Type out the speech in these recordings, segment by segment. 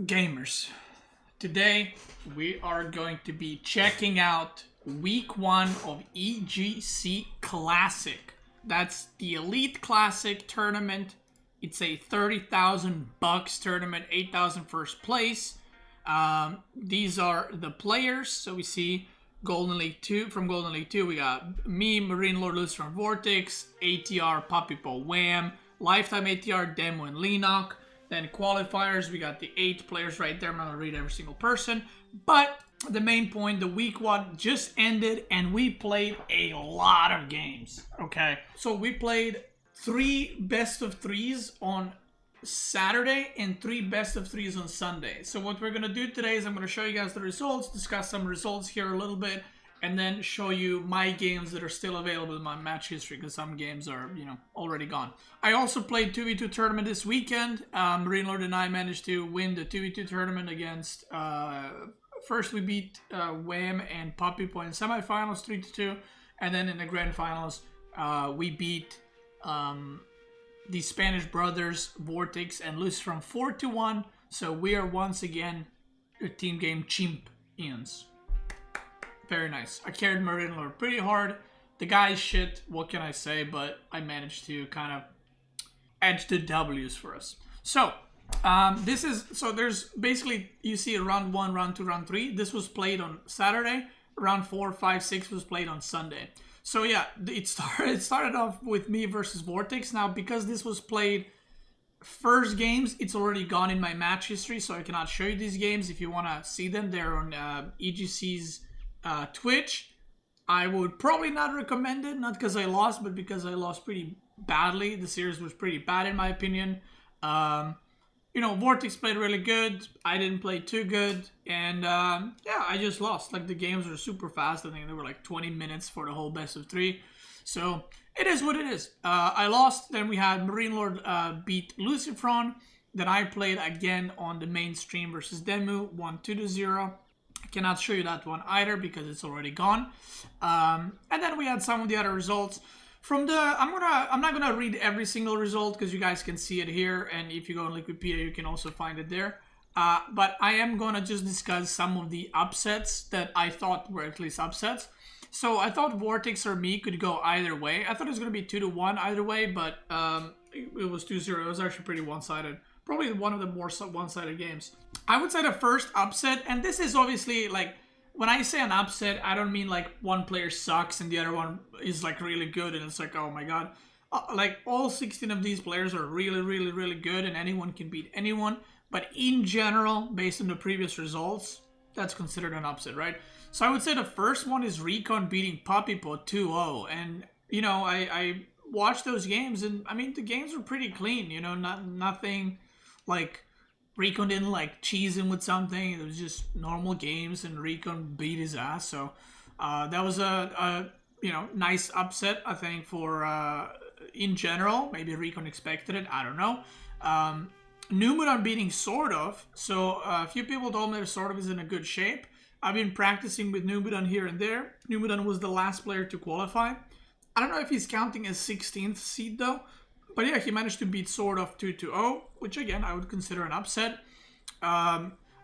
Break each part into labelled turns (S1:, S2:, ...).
S1: Gamers, today we are going to be checking out week 1 of EGC Classic. That's the Elite Classic tournament. It's a $30,000 tournament, 8,000 first place. These are the players. So we see Golden League 2. From Golden League 2, we got me, Marine Lord Luz from Vortex, ATR, Papipo, Wham, Lifetime ATR, Demo, and Lenok. Then qualifiers, we got the 8 players right there. I'm not going to read every single person. But the main point, the week 1 just ended and we played a lot of games. Okay, so we played 3 best of 3s on Saturday and 3 best of 3s on Sunday. So what we're going to do today is I'm going to show you guys the results, discuss some results here a little bit, and then show you my games that are still available in my match history, because some games are, already gone. I also played 2v2 tournament this weekend. Marine Lord and I managed to win the 2v2 tournament against, first we beat Wham and Papipo in semifinals 3-2, and then in the grand finals we beat the Spanish brothers, Vortex and Luz from 4-1. So we are once again the team game champions. Very nice. I carried Marine Lord pretty hard. The guy's shit, what can I say? But I managed to kind of edge the W's for us. So, there's basically, you see round 1, round 2, round 3. This was played on Saturday. Round 4, 5, 6 was played on Sunday. So yeah, it started off with me versus Vortex. Now, because this was played first games, it's already gone in my match history, so I cannot show you these games. If you want to see them, they're on EGC's Twitch. I would probably not recommend it, not because I lost, but because I lost pretty badly. The series was pretty bad in my opinion. Vortex played really good. I didn't play too good, and yeah, I just lost. Like, the games were super fast. I think they were like 20 minutes for the whole best of 3. So it is what it is. I lost. Then we had Marine Lord beat Lucifron. Then I played again on the main stream versus Demu, won 2-0. I cannot show you that one either because it's already gone. And then we had some of the other results. From the, I'm not gonna read every single result because you guys can see it here, and if you go on Wikipedia, you can also find it there. But I am gonna just discuss some of the upsets that I thought were at least upsets. So I thought Vortex or me could go either way. I thought it was gonna be 2-1 either way, but it was 2-0. It was actually pretty one-sided. Probably one of the more one-sided games. I would say the first upset, and this is obviously, like, when I say an upset, I don't mean like one player sucks and the other one is like really good and it's like, oh my god. Like, all 16 of these players are really, really, really good and anyone can beat anyone. But in general, based on the previous results, that's considered an upset, right? So I would say the first one is Recon beating Papipo 2-0. And, I watched those games and, I mean, the games were pretty clean, nothing like Recon didn't like cheese him with something. It was just normal games and Recon beat his ass. So that was a nice upset, I think, for in general. Maybe Recon expected it, I don't know. Numudan beating Sort of. So a few people told me that Sort of is in a good shape. I've been practicing with Numudan here and there. Numudan was the last player to qualify. I don't know if he's counting as 16th seed though. But yeah, he managed to beat Sort of 2-0, which again, I would consider an upset.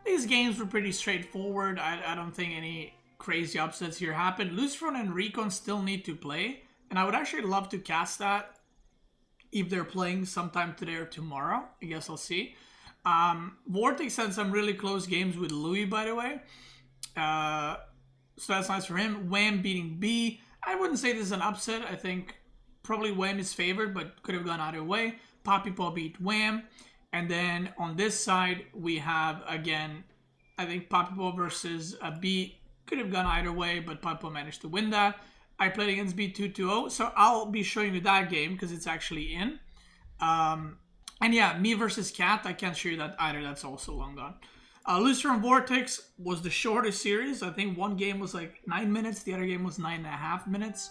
S1: These games were pretty straightforward. I don't think any crazy upsets here happened. Lucifron and Recon still need to play, and I would actually love to cast that if they're playing sometime today or tomorrow. I guess I'll see. Vortex had some really close games with Louis, by the way. So that's nice for him. Wham beating B. I wouldn't say this is an upset. I think probably Wham is favored, but could have gone either way. Papipo beat Wham. And then on this side, we have, again, I think Papipo versus B could have gone either way, but Papipo managed to win that. I played against B 2-0, so I'll be showing you that game because it's actually in. And yeah, me versus Cat, I can't show you that either. That's also long gone. Lucifer and Vortex was the shortest series. I think one game was like 9 minutes. The other game was 9.5 minutes.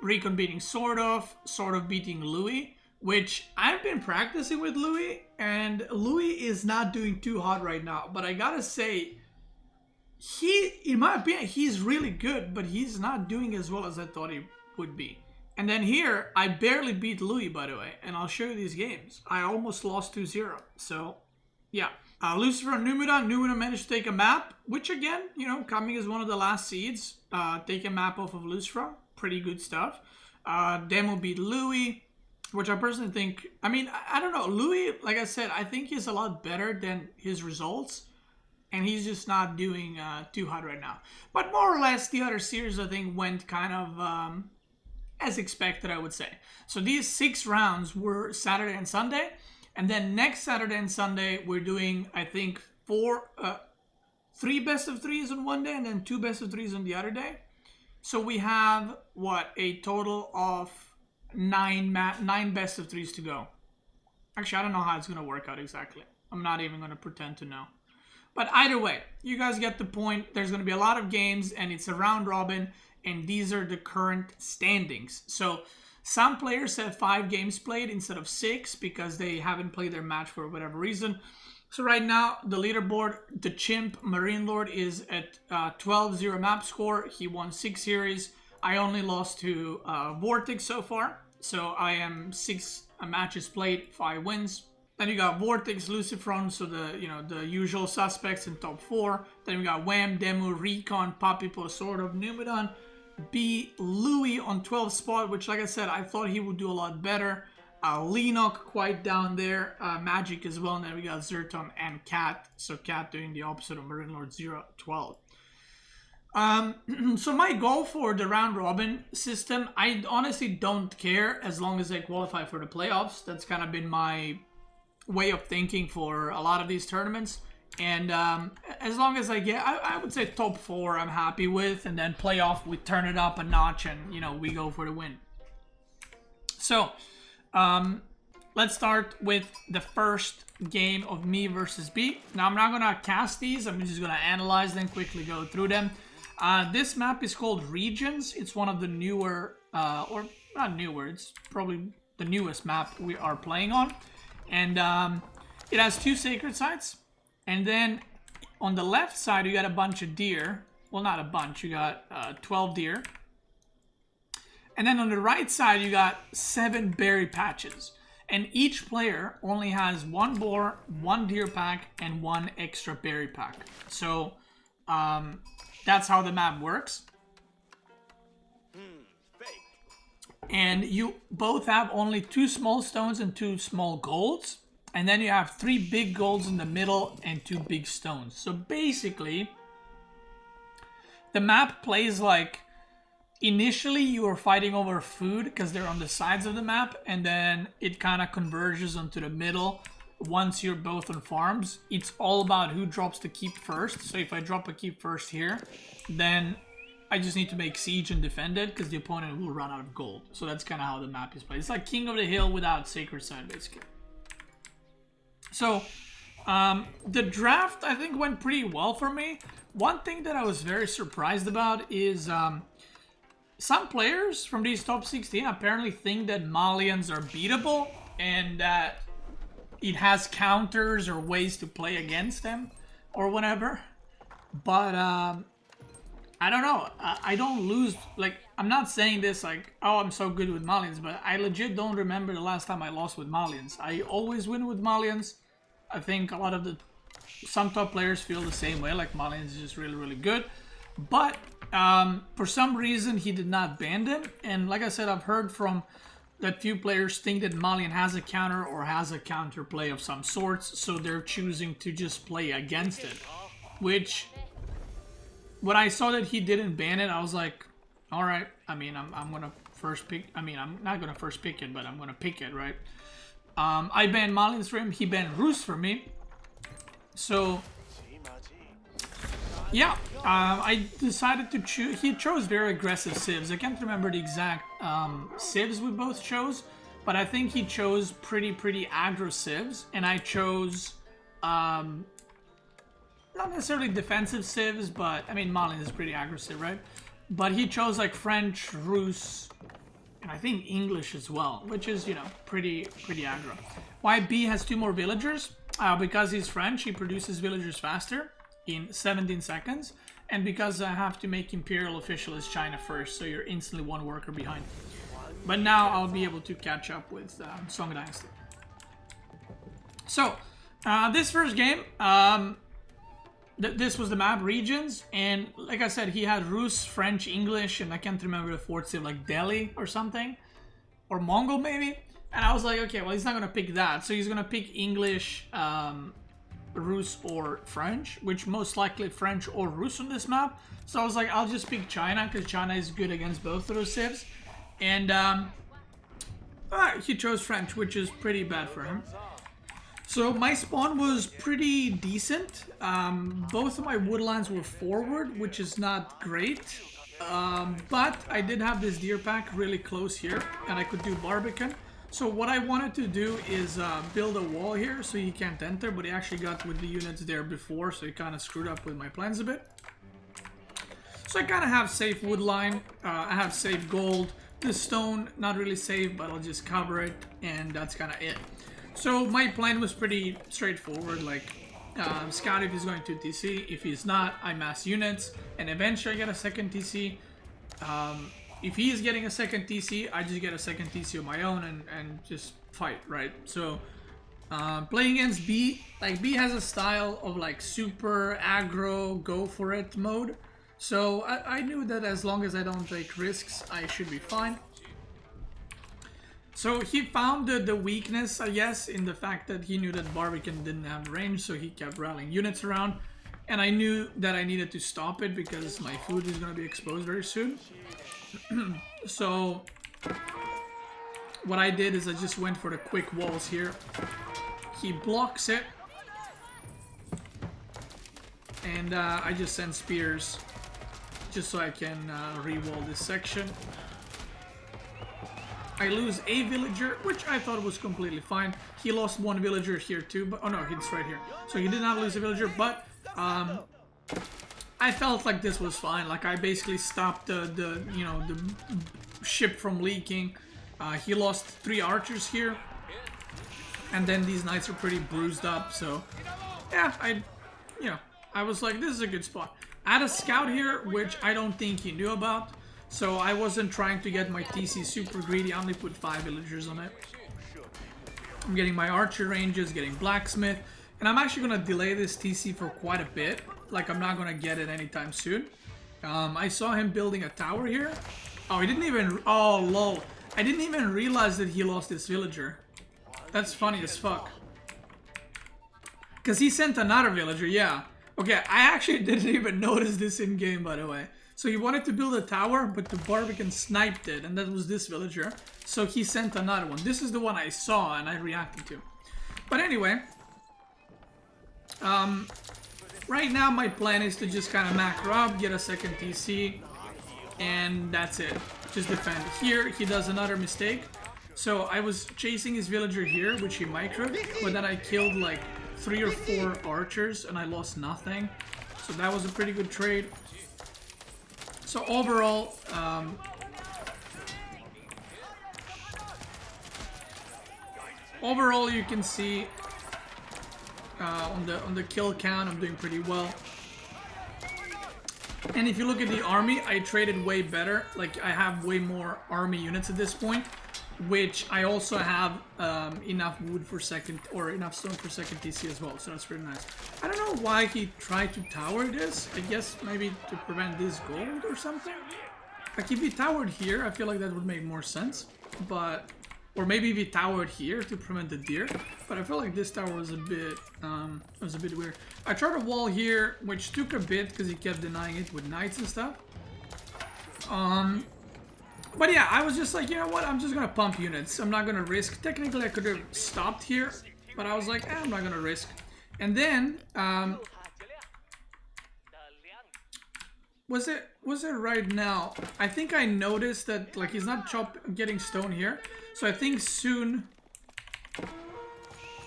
S1: Recon beating Sort of beating Louis, which I've been practicing with Louis, and Louis is not doing too hot right now. But I gotta say, in my opinion, he's really good, but he's not doing as well as I thought he would be. And then here, I barely beat Louis, by the way, and I'll show you these games. I almost lost 2-0, so yeah. Lucifer and Numida. Numida managed to take a map, which again, you know, coming as one of the last seeds. Take a map off of Lucifer. Pretty good stuff. Demo beat Louis, which I personally think, I mean, I don't know. Louis, like I said, I think he's a lot better than his results. And he's just not doing too hot right now. But more or less, the other series, I think, went kind of as expected, I would say. So these 6 rounds were Saturday and Sunday. And then next Saturday and Sunday, we're doing, I think, 3 best of 3s on one day and then 2 best of 3s on the other day. So we have, what, a total of 9 best of 3s to go. Actually, I don't know how it's going to work out exactly. I'm not even going to pretend to know. But either way, you guys get the point. There's going to be a lot of games, and it's a round robin, and these are the current standings. So some players have 5 games played instead of 6 because they haven't played their match for whatever reason. So right now, the leaderboard, the Chimp Marine Lord is at 12-0 map score. He won 6 series. I only lost to Vortex so far. So I am 6 matches played, 5 wins. Then you got Vortex, Lucifron, so the usual suspects in top 4. Then we got Wham, Demo, Recon, Papipo, sort of, Numidon, B, Louis on 12th spot, which, like I said, I thought he would do a lot better. Lenok quite down there, Magic as well. And then we got Zerton and Cat. So Cat doing the opposite of Marine Lord 0-12. So my goal for the round robin system, I honestly don't care as long as I qualify for the playoffs. That's kind of been my way of thinking for a lot of these tournaments. And as long as I get, I would say top 4 I'm happy with. And then playoff, we turn it up a notch and, you know, we go for the win. So, let's start with the first game of me versus B. Now, I'm not going to cast these. I'm just going to analyze them, quickly go through them. This map is called Regions. It's one of the newer, or not newer, it's probably the newest map we are playing on. And it has 2 sacred sites. And then on the left side, you got a bunch of deer. Well, not a bunch. You got 12 deer. And then on the right side, you got 7 berry patches. And each player only has 1 boar, 1 deer pack, and 1 extra berry pack. So that's how the map works. And you both have only 2 small stones and 2 small golds. And then you have 3 big golds in the middle and 2 big stones. So basically, the map plays like, initially you are fighting over food because they're on the sides of the map. And then it kind of converges onto the middle once you're both on farms. It's all about who drops the keep first. So if I drop a keep first here, then I just need to make siege and defend it because the opponent will run out of gold. So that's kind of how the map is played. It's like King of the Hill without Sacred Side, basically. So, the draft, I think, went pretty well for me. One thing that I was very surprised about is some players from these top 16 apparently think that Malians are beatable and that it has counters or ways to play against them or whatever. But I don't know. I don't lose. Like, I'm not saying this like, oh, I'm so good with Malians, but I legit don't remember the last time I lost with Malians. I always win with Malians. I think a lot of some top players feel the same way, like Malians is just really, really good. But for some reason, he did not ban them. And like I said, I've heard from that few players think that Malian has a counter or has a counter play of some sorts. So they're choosing to just play against it. Which, when I saw that he didn't ban it, I was like, all right. I mean, I'm going to first pick. I mean, I'm not going to first pick it, but I'm going to pick it, right? I banned Malians for him. He banned Roos for me. So, yeah. I decided to choose. He chose very aggressive civs. I can't remember the exact civs we both chose. But I think he chose pretty aggro civs. And I chose not necessarily defensive civs, but I mean, Malians is pretty aggressive, right? But he chose like French, Rus, and I think English as well, which is, you know, pretty aggro. Why B has 2 more villagers? Because he's French, he produces villagers faster in 17 seconds. And because I have to make Imperial official as China first, so you're instantly 1 worker behind. But now I'll be able to catch up with Song Dynasty. So, This first game, this was the map regions, and like I said, he had Rus, French, English, and I can't remember the fourth sim, like Delhi or something, or Mongol maybe. And I was like, okay, well, he's not gonna pick that, so he's gonna pick English, Rus, or French, which most likely French or Rus on this map. So I was like, I'll just pick China because China is good against both of those civs. And he chose French, which is pretty bad for him. So my spawn was pretty decent. Both of my woodlands were forward, which is not great. But I did have this deer pack really close here, and I could do Barbican. So what I wanted to do is build a wall here so he can't enter, but he actually got with the units there before, so he kind of screwed up with my plans a bit. So I kind of have safe wood line, I have safe gold. This stone, not really safe, but I'll just cover it, and that's kind of it. So my plan was pretty straightforward, like scout if he's going to TC, if he's not, I mass units, and eventually I get a second TC. If he is getting a second TC, I just get a second TC of my own and just fight, right? So playing against B, like B has a style of like super aggro, go for it mode. So I knew that as long as I don't take risks, I should be fine. So he found the weakness, I guess, in the fact that he knew that Barbican didn't have range, so he kept rallying units around. And I knew that I needed to stop it because my food is going to be exposed very soon. So what I did is I just went for the quick walls here. He blocks it. And I just send spears just so I can re-wall this section. I lose a villager, which I thought was completely fine. He lost one villager here too, but oh no, he's right here. So he did not lose a villager, but I felt like this was fine. Like I basically stopped the ship from leaking. He lost 3 archers here, and then these knights are pretty bruised up. So yeah, I was like, this is a good spot. I had a scout here, which I don't think he knew about. So I wasn't trying to get my TC super greedy. I only put 5 villagers on it. I'm getting my archer ranges, getting blacksmith, and I'm actually gonna delay this TC for quite a bit. Like I'm not gonna get it anytime soon. I saw him building a tower here. Oh, he didn't even. Oh, lol. I didn't even realize that he lost his villager. That's funny as fuck. Cause he sent another villager. Yeah. Okay. I actually didn't even notice this in game, by the way. So he wanted to build a tower, but the Barbican sniped it, and that was this villager. So he sent another one. This is the one I saw and I reacted to. But anyway, right now my plan is to just kind of macro up, get a second TC, and that's it. Just defend. Here, he does another mistake. So I was chasing his villager here, which he microed, but then I killed like 3 or 4 archers and I lost nothing. So that was a pretty good trade. So overall, you can see on the kill count, I'm doing pretty well. And if you look at the army, I traded way better. Like I have way more army units at this point, which I also have enough wood for second, or enough stone for second TC as well. So that's pretty nice. I don't know why he tried to tower this. I guess maybe to prevent this gold or something. Like if he towered here, I feel like that would make more sense. But, or maybe if he towered here to prevent the deer. But I feel like this tower was a bit weird. I tried a wall here, which took a bit because he kept denying it with knights and stuff. But yeah, I was just like, you know what, I'm just gonna pump units. I'm not gonna risk. Technically, I could have stopped here, but I was like, I'm not gonna risk. And then, was it right now? I think I noticed that, like, he's not getting stone here. So I think soon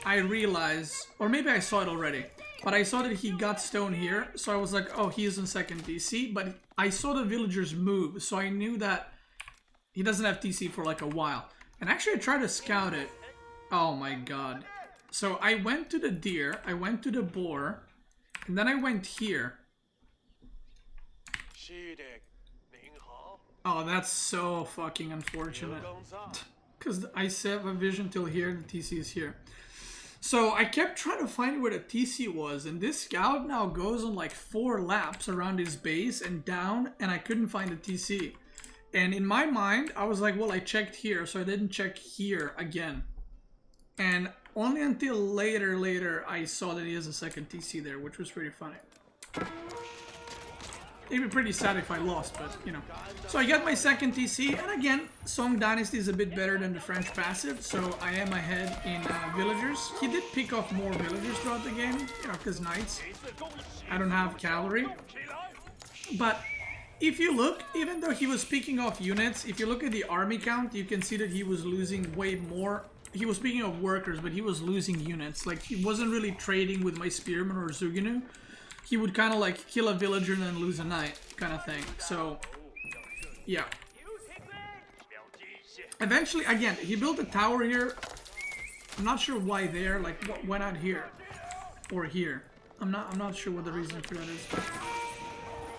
S1: I realized, or maybe I saw it already, but I saw that he got stone here. So I was like, oh, he is in second DC, but I saw the villagers move. So I knew that he doesn't have TC for like a while. And actually I tried to scout it. Oh my god. So I went to the deer, I went to the boar, and then I went here. Oh, that's so fucking unfortunate. Because I set a vision till here, the TC is here. So I kept trying to find where the TC was, and this scout now goes on like 4 laps around his base and down, and I couldn't find the TC. And in my mind, I was like, well, I checked here, so I didn't check here again. And only until later, I saw that he has a second TC there, which was pretty funny. It'd be pretty sad if I lost, but, you know. So I got my second TC, and again, Song Dynasty is a bit better than the French passive, so I am ahead in villagers. He did pick off more villagers throughout the game, you know, because knights. I don't have cavalry. But if you look, even though he was picking off units, if you look at the army count, you can see that he was losing way more. He was picking off workers, but he was losing units. Like, he wasn't really trading with my spearmen or Zuginu. He would kind of like kill a villager and then lose a knight, kind of thing. So, yeah. Eventually, again, he built a tower here. I'm not sure why there. Like, why not here or here? I'm not sure what the reason for that is, but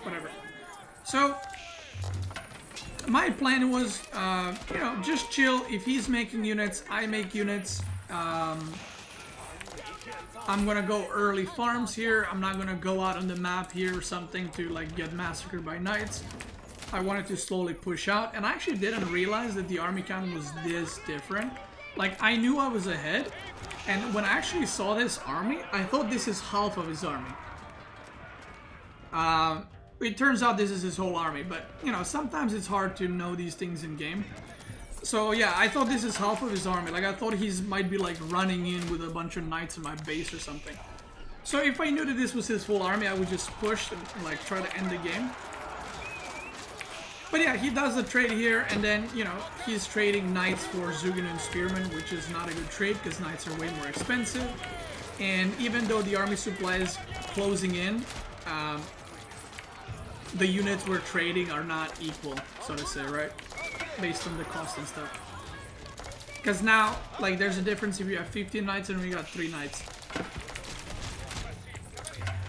S1: whatever. So, my plan was, you know, just chill. If he's making units, I make units. I'm gonna go early farms here. I'm not gonna go out on the map here or something to like get massacred by knights. I wanted to slowly push out, and I actually didn't realize that the army count was this different. Like, I knew I was ahead, and when I actually saw this army, I thought this is half of his army. It turns out this is his whole army, but you know, sometimes it's hard to know these things in game. So yeah, I thought this is half of his army. Like, I thought he might be like running in with a bunch of knights in my base or something. So if I knew that this was his full army, I would just push and like try to end the game. But yeah, he does the trade here, and then, you know, he's trading knights for Zugin and Spearmen, which is not a good trade because knights are way more expensive. And even though the army supply is closing in, the units we're trading are not equal, so to say, right? Based on the cost and stuff. Because now, like, there's a difference if you have 15 knights and we got 3 knights.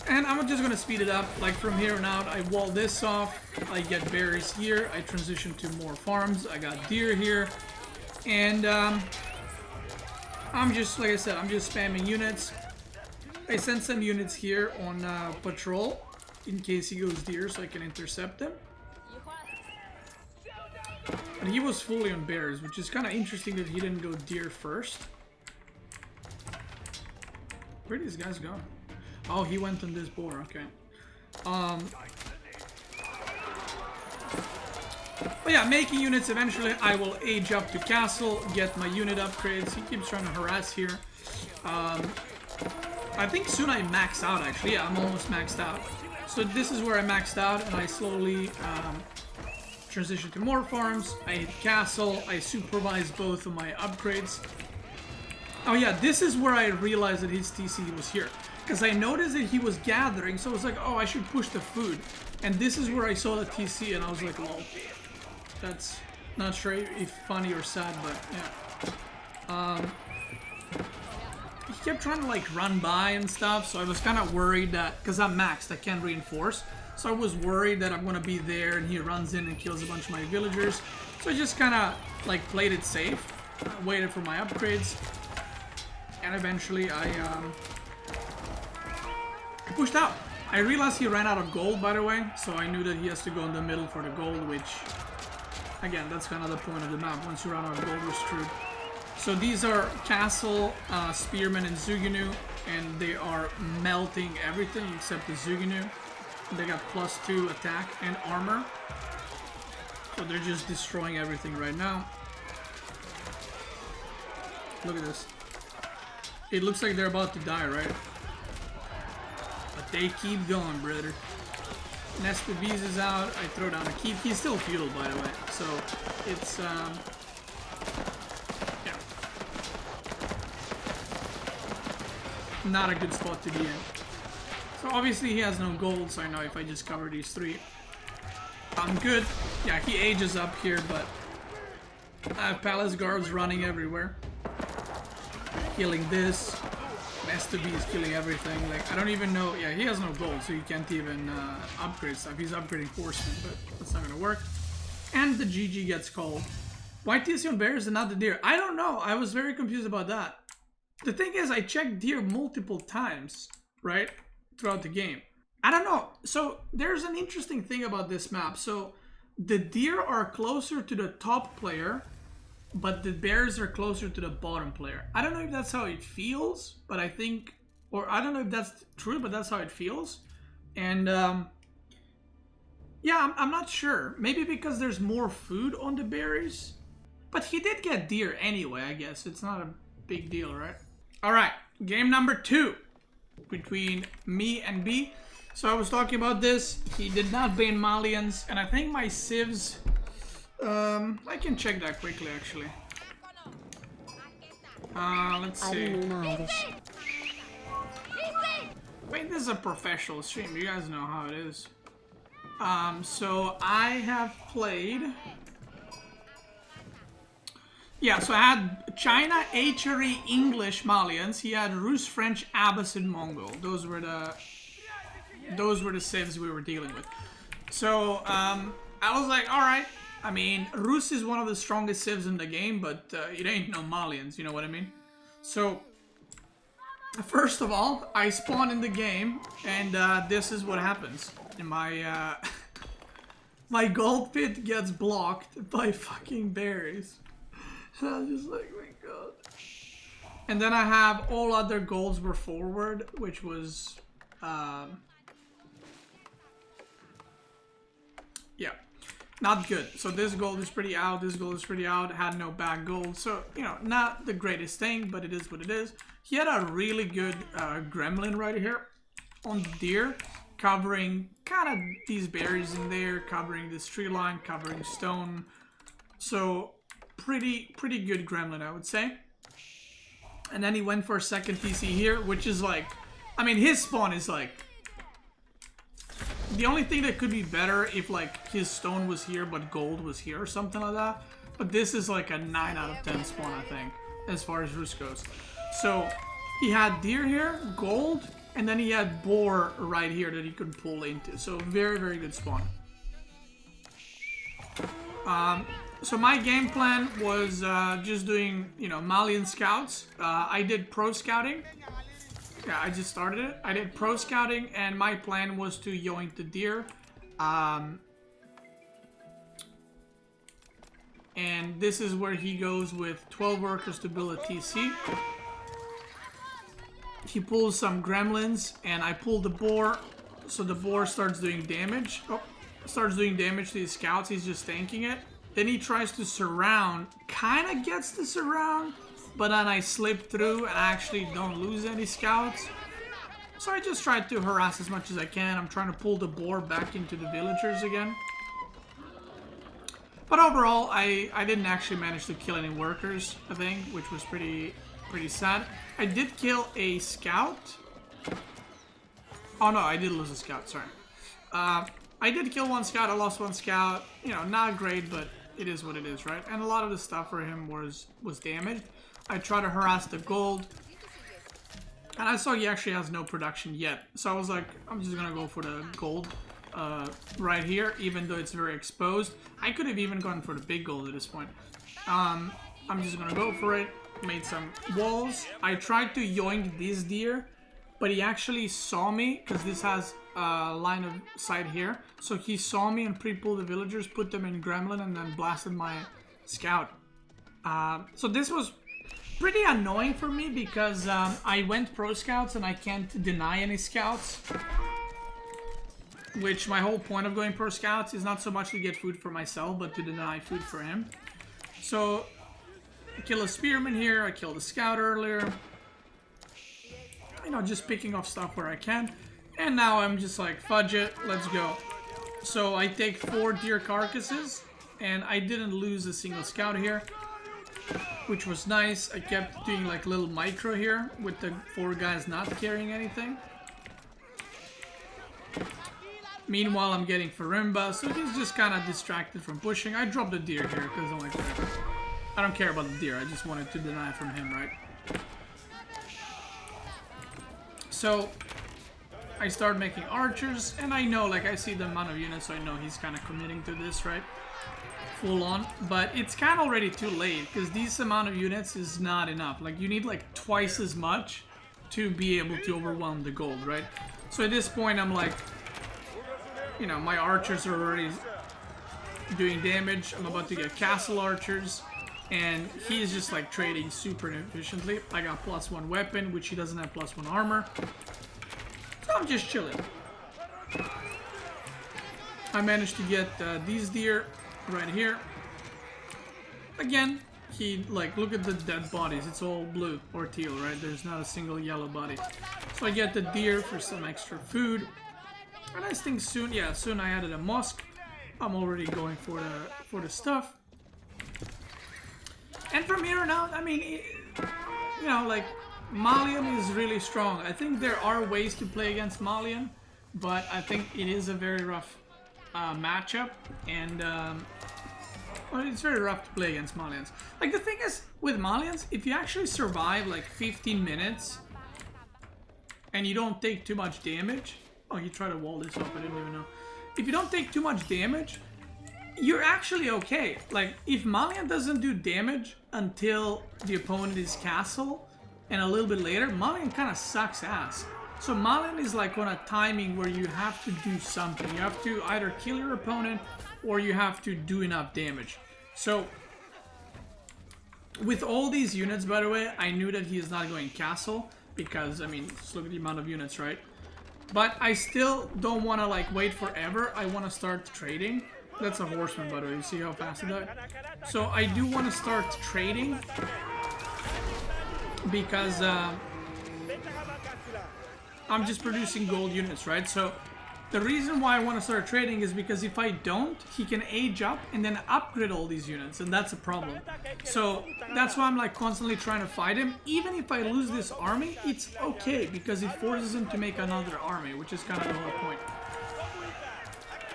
S1: And I'm just gonna speed it up. Like, from here on out, I wall this off. I get berries here. I transition to more farms. I got deer here. And, I'm just, like I said, I'm just spamming units. I sent some units here on patrol in case he goes deer so I can intercept him. But he was fully on bears, which is kind of interesting that he didn't go deer first. Where did these guys go? Oh, he went on this boar, okay. But yeah, making units, eventually I will age up to castle, get my unit upgrades. He keeps trying to harass here. I think soon I max out, actually. Yeah, I'm almost maxed out. So this is where I maxed out, and I slowly transition to more farms. I hit castle. I supervise both of my upgrades. Oh yeah, this is where I realized that his TC was here. Because I noticed that he was gathering, so I was like, oh, I should push the food. And this is where I saw the TC, and I was like, lol. That's not sure if funny or sad, but yeah. He kept trying to like run by and stuff, so I was kind of worried that, because I'm maxed, I can't reinforce. So I was worried that I'm going to be there and he runs in and kills a bunch of my villagers. So I just kind of like played it safe, waited for my upgrades, and eventually I pushed out. I realized he ran out of gold, by the way, so I knew that he has to go in the middle for the gold, which, again, that's kind of the point of the map. Once you run out of gold, you're screwed. So these are Castle, Spearmen, and Zuginu, and they are melting everything except the Zuginu. They got +2 attack and armor. So they're just destroying everything right now. Look at this. It looks like they're about to die, right? But they keep going, brother. Nest of Bees is out. I throw down a keep. He's still feudal, by the way. So it's, yeah. Not a good spot to be in. So obviously he has no gold, so I know if I just cover these 3, I'm good. Yeah, he ages up here, but I have palace guards running everywhere. Killing this. Nest of Bees killing everything. Like, I don't even know. Yeah, he has no gold, so he can't even upgrade stuff. He's upgrading horsemen, but that's not gonna work. And the GG gets called. Why TC on bears and not the deer? I don't know. I was very confused about that. The thing is, I checked deer multiple times, right? Throughout the game. I don't know. So there's an interesting thing about this map. So the deer are closer to the top player, but the bears are closer to the bottom player. I don't know if that's how it feels, but I think, or I don't know if that's true, but that's how it feels. And yeah, I'm not sure. Maybe because there's more food on the berries. But he did get deer anyway, I guess. It's not a big deal, right? Alright, game number 2 between me and B. So I was talking about this. He did not ban Malians, and I think my civs... I can check that quickly, actually. Let's see. Wait, this is a professional stream. You guys know how it is. So I have played... Yeah, so I had China, Achery, English, Malians. He had Rus, French, Abbasid, Mongol. Those were the civs we were dealing with. So I was like, all right. I mean, Rus is one of the strongest civs in the game, but it ain't no Malians. You know what I mean? So first of all, I spawn in the game, and this is what happens. And my my gold pit gets blocked by fucking berries. And I was just like, oh my god. And then I have all other golds were forward, which was, yeah, not good. So this gold is pretty out, this gold is pretty out, had no back gold. So, you know, not the greatest thing, but it is what it is. He had a really good gremlin right here on the deer, covering kind of these berries in there, covering this tree line, covering stone. So... pretty good gremlin, I would say. And then he went for a second TC here, which is like, I mean, his spawn is like, the only thing that could be better if like his stone was here but gold was here or something like that. But this is like a 9 out of 10 spawn, I think, as far as Rus goes. So he had deer here, gold, and then he had boar right here that he could pull into. So very, very good spawn. So my game plan was just doing, you know, Malian scouts. I did pro scouting. Yeah, I just started it. I did pro scouting, and my plan was to yoink the deer. And this is where he goes with 12 workers to build a TC. He pulls some gremlins, and I pull the boar, so the boar starts doing damage. Oh, starts doing damage to his scouts. He's just tanking it. Then he tries to surround, kind of gets to surround, but then I slip through and actually don't lose any scouts. So I just tried to harass as much as I can. I'm trying to pull the boar back into the villagers again. But overall, I didn't actually manage to kill any workers, I think, which was pretty sad. I did kill a scout. Oh no, I did lose a scout, sorry. I did kill one scout, I lost one scout. You know, not great, but it is what it is, right? And a lot of the stuff for him was damaged. I tried to harass the gold, and I saw he actually has no production yet. So I was like, I'm just gonna go for the gold right here, even though it's very exposed. I could have even gone for the big gold at this point. I'm just gonna go for it. Made some walls. I tried to yoink this deer, but he actually saw me, because this has line of sight here. So he saw me and pre-pulled the villagers, put them in gremlin, and then blasted my scout. So this was pretty annoying for me, because I went pro scouts and I can't deny any scouts. Which my whole point of going pro scouts is not so much to get food for myself, but to deny food for him. So I kill a spearman here, I killed a scout earlier. You know, just picking off stuff where I can. And now I'm just like, fudge it, let's go. So I take 4 deer carcasses, and I didn't lose a single scout here, which was nice. I kept doing like little micro here with the 4 guys not carrying anything. Meanwhile, I'm getting Farimba, so he's just kind of distracted from pushing. I dropped the deer here because I'm like, whatever. I don't care about the deer, I just wanted to deny from him, right? So I start making archers, and I know, like, I see the amount of units, so I know he's kind of committing to this, right? full on, but it's kind of already too late because this amount of units is not enough. Like you need like twice as much to be able to overwhelm the gold, right? So at this point I'm like, you know, my archers are already doing damage. I'm about to get castle archers, and he is just like trading super inefficiently. I got +1 weapon, which he doesn't have +1 armor, so I'm just chilling. I managed to get these deer right here. Again, he, like, look at the dead bodies. It's all blue or teal, right? There's not a single yellow body. So I get the deer for some extra food. And I think soon, yeah, soon I added a mosque. I'm already going for the stuff. And from here on out, I mean, you know, like, Malian is really strong. I think there are ways to play against Malian, but I think it is a very rough matchup, and well, it's very rough to play against Malians. Like, the thing is, with Malians, if you actually survive like 15 minutes and you don't take too much damage, oh, he tried to wall this up, I didn't even know. If you don't take too much damage, you're actually okay. Like, if Malian doesn't do damage until the opponent is castle and a little bit later, Malian kind of sucks ass. So Malian is like on a timing where you have to do something. You have to either kill your opponent or you have to do enough damage. So with all these units, by the way, I knew that he is not going castle because, I mean, just look at the amount of units, right? But I still don't want to like wait forever. I want to start trading. That's a horseman, by the way. You see how fast it died? So I do want to start trading because I'm just producing gold units, right? So the reason why I want to start trading is because if I don't, he can age up and then upgrade all these units, and that's a problem. So that's why I'm like constantly trying to fight him. Even if I lose this army, it's okay because it forces him to make another army, which is kind of the whole point.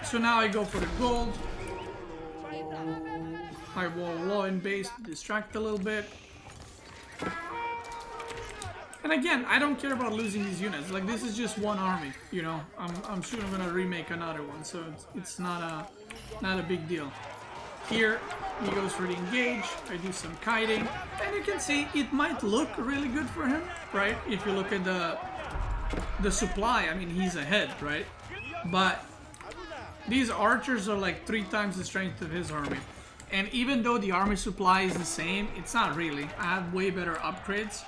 S1: So now I go for the gold. I wall law in base to distract a little bit. And again, I don't care about losing these units. Like, this is just one army, you know. I'm sure I'm gonna remake another one, so it's not a big deal. Here he goes for the engage. I do some kiting, and you can see it might look really good for him, right? If you look at the supply, I mean, he's ahead, right? But these archers are like 3 times the strength of his army. And even though the army supply is the same, it's not really. I have way better upgrades.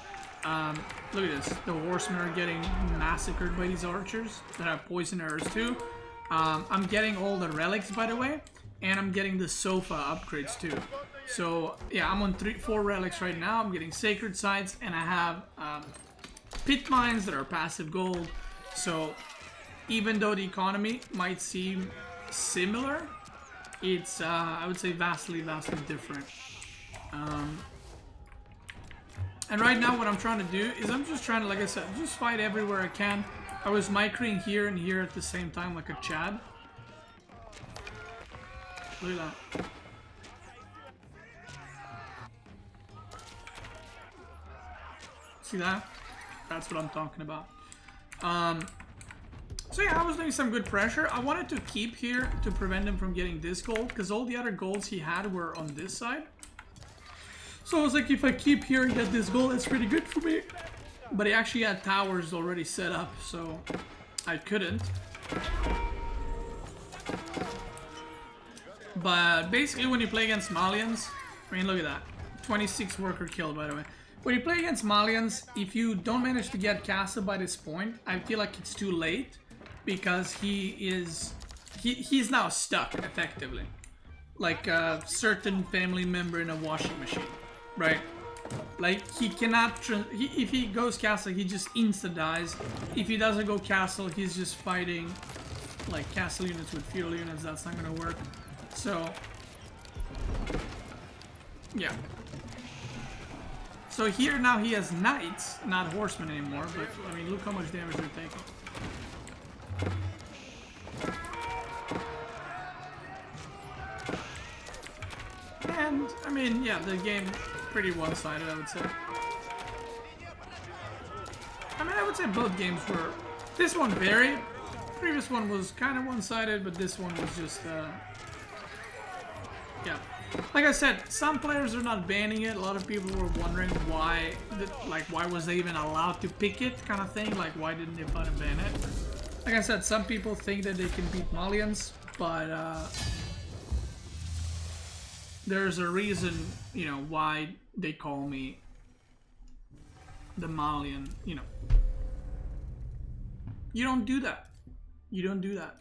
S1: Look at this. The horsemen are getting massacred by these archers that have poison arrows too. I'm getting all the relics, by the way, and I'm getting the sofa upgrades too. So yeah, I'm on 4 relics right now. I'm getting sacred sites, and I have pit mines that are passive gold. So even though the economy might seem similar, it's I would say vastly different. And right now what I'm trying to do is I'm just trying to, like I said, just fight everywhere I can. I was microing here and here at the same time like a Chad. Look at that. See that? That's what I'm talking about. So yeah, I was doing some good pressure. I wanted to keep here to prevent him from getting this gold, because all the other golds he had were on this side. So I was like, if I keep here and get this gold, that's pretty good for me. But he actually had towers already set up, so I couldn't. But basically when you play against Malians, I mean, look at that. 26 worker kill, by the way. When you play against Malians, if you don't manage to get castle by this point, I feel like it's too late. Because he's now stuck, effectively. Like a certain family member in a washing machine. Right? Like, he cannot... if he goes castle, he just insta-dies. If he doesn't go castle, he's just fighting, like, castle units with feudal units. That's not gonna work. So... yeah. So here now he has knights, not horsemen anymore. But, I mean, look how much damage they're taking. And, I mean, yeah, the game pretty one-sided, I would say. I mean, I would say both games were... This one varied. The previous one was kind of one-sided, but this one was just... Yeah. Like I said, some players are not banning it. A lot of people were wondering why, why was they even allowed to pick it, kind of thing. Like, why didn't they fucking ban it? Like I said, some people think that they can beat Malians, but there's a reason, you know, why they call me the Malian. You know, you don't do that. You don't do that.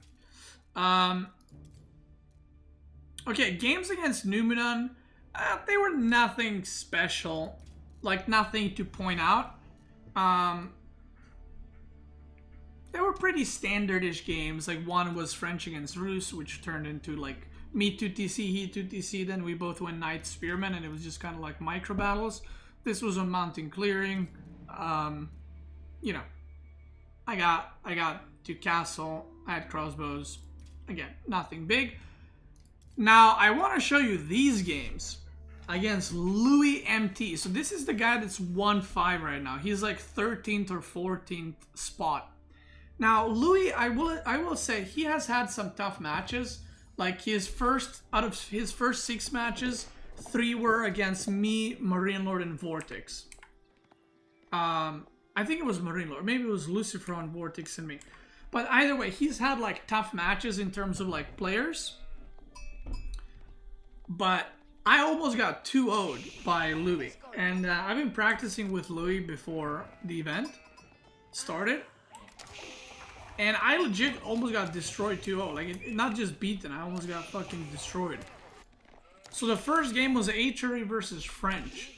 S1: Okay, games against Numenon, they were nothing special, like nothing to point out. They were pretty standardish games. Like one was French against Rus, which turned into like me 2TC, he 2TC, then we both went Knight Spearman, and it was just kind of like micro battles. This was on mountain clearing. You know, I got to castle, I had crossbows. Again, nothing big. Now, I want to show you these games against Louis MT. So this is the guy that's 1-5 right now. He's like 13th or 14th spot. Now, Louis, I will say he has had some tough matches. Like out of his first 6 matches, 3 were against me, Marine Lord, and Vortex. I think it was Marine Lord. Maybe it was Lucifer on Vortex and me. But either way, he's had like tough matches in terms of like players. But I almost got 2-0'd by Louis. And I've been practicing with Louis before the event started. And I legit almost got destroyed 2-0. Like, not just beaten, I almost got fucking destroyed. So the first game was Archery versus French.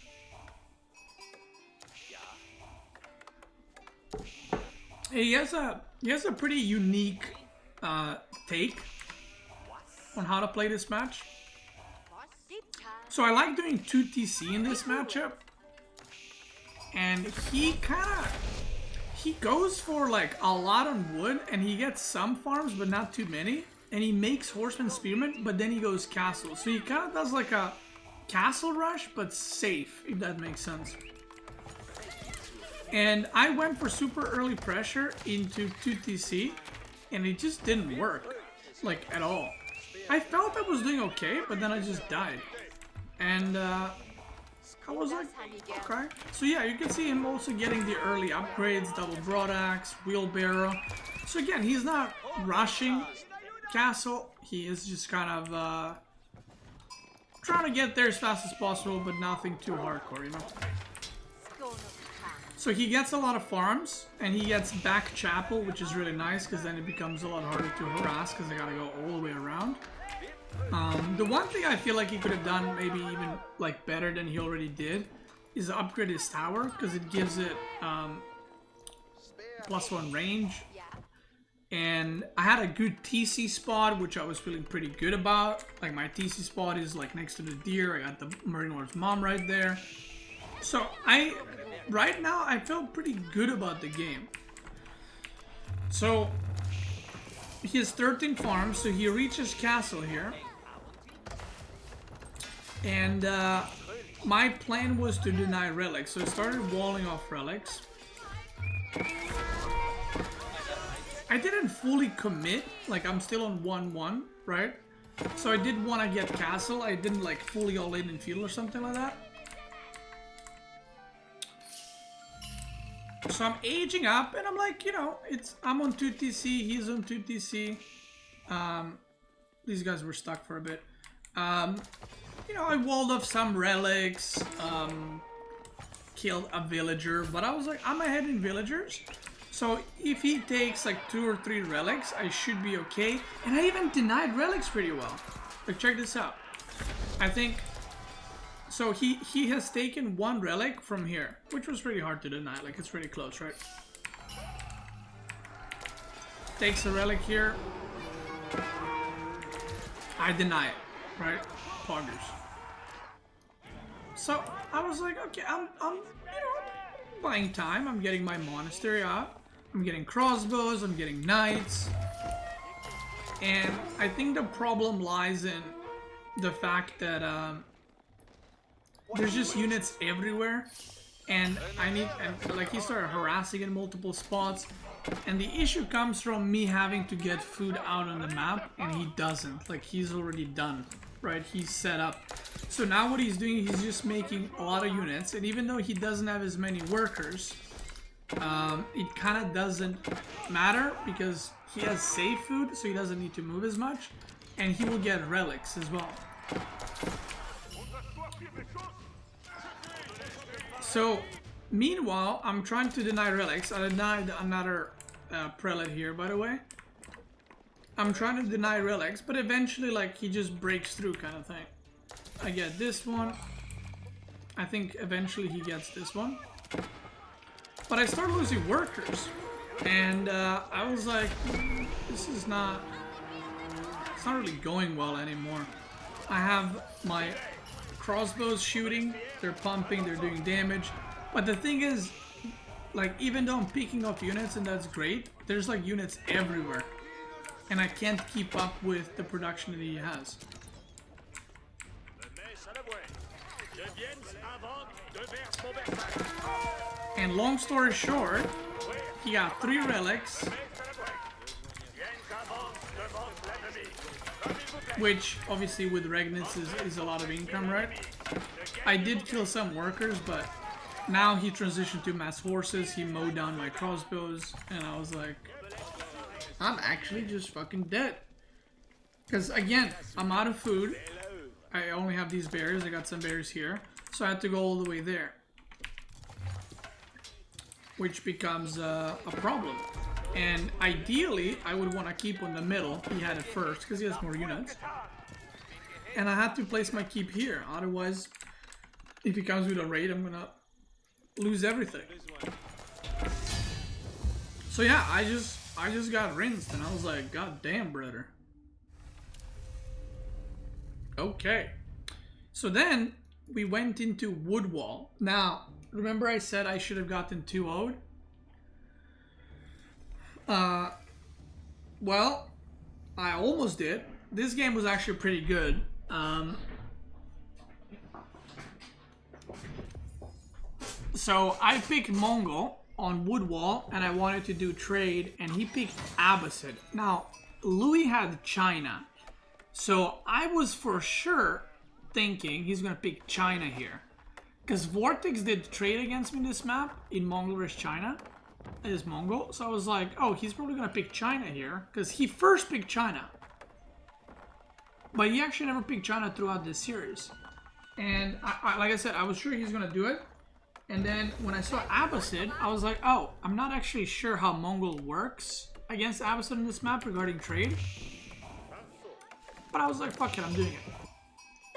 S1: He has a pretty unique take on how to play this match. So I like doing 2TC in this matchup. And he goes for like a lot on wood, and he gets some farms but not too many. And he makes Horseman Spearman, but then he goes castle. So he kind of does like a castle rush, but safe, if that makes sense. And I went for super early pressure into 2TC, and it just didn't work, like, at all. I felt I was doing okay, but then I just died. And I was like, okay. So yeah, you can see him also getting the early upgrades, double broadaxe, wheelbarrow. So again, he's not rushing castle. He is just kind of trying to get there as fast as possible, but nothing too hardcore, you know? So he gets a lot of farms, and he gets back chapel, which is really nice, because then it becomes a lot harder to harass, because I gotta go all the way around. The one thing I feel like he could have done maybe even like better than he already did is upgrade his tower, because it gives it +1 range. And I had a good TC spot, which I was feeling pretty good about. Like, my TC spot is like next to the deer. I got the Marine Lord's mom right there. So right now I feel pretty good about the game. So he has 13 farms, so he reaches castle here. And my plan was to deny relics, so I started walling off relics. I didn't fully commit, like I'm still on 1-1, right? So I did want to get castle, I didn't like fully all in field or something like that. So I'm aging up, and I'm like, you know, I'm on 2TC, he's on 2TC. These guys were stuck for a bit. You know, I walled off some relics, killed a villager, but I was like, I'm ahead in villagers. So if he takes like 2 or 3 relics, I should be okay. And I even denied relics pretty well. Like, check this out. I think... So he has taken 1 relic from here, which was pretty hard to deny. Like, it's pretty close, right? Takes a relic here. I deny it, right? Poggers. So I was like, okay, I'm you know, buying time. I'm getting my monastery up. I'm getting crossbows. I'm getting knights. And I think the problem lies in the fact that there's just units everywhere, and like, he started harassing in multiple spots, and the issue comes from me having to get food out on the map, and he doesn't. Like, he's already done. right? He's set up. So now what he's doing, he's just making a lot of units, and even though he doesn't have as many workers, it kind of doesn't matter because he has safe food, so he doesn't need to move as much, and he will get relics as well. So meanwhile, I'm trying to deny relics. I denied another prelate here, by the way. I'm trying to deny relics, but eventually, like, he just breaks through kind of thing. I get this one. I think eventually he gets this one. But I start losing workers. And I was like, this is not... It's not really going well anymore. I have my crossbows shooting. They're pumping, they're doing damage. But the thing is, like, even though I'm picking up units and that's great, there's like units everywhere. And I can't keep up with the production that he has. And long story short, he got 3 relics, which obviously with Regnitz is a lot of income, right? I did kill some workers, but now he transitioned to mass horses, he mowed down my crossbows, and I was like, I'm actually just fucking dead. Because again, I'm out of food. I only have these berries. I got some berries here. So I had to go all the way there. Which becomes a problem. And ideally, I would want to keep on the middle. He had it first because he has more units. And I had to place my keep here. Otherwise, if he comes with a raid, I'm going to lose everything. So yeah, I just got rinsed, and I was like, God damn, brother. Okay. So then, we went into Woodwall. Now, remember I said I should have gotten 2-0'd? Well, I almost did. This game was actually pretty good. So, I picked Mongol on Woodwall, and I wanted to do trade, and he picked Abbasid. Now, Louis had China, so I was for sure thinking he's gonna pick China here, because Vortex did trade against me this map in Mongol vs China. It is Mongol, so I was like, oh, he's probably gonna pick China here, because he first picked China, but he actually never picked China throughout this series. And like I said, I was sure he's gonna do it. And then when I saw Abbasid, I was like, oh, I'm not actually sure how Mongol works against Abbasid in this map regarding trade. But I was like, fuck it, I'm doing it.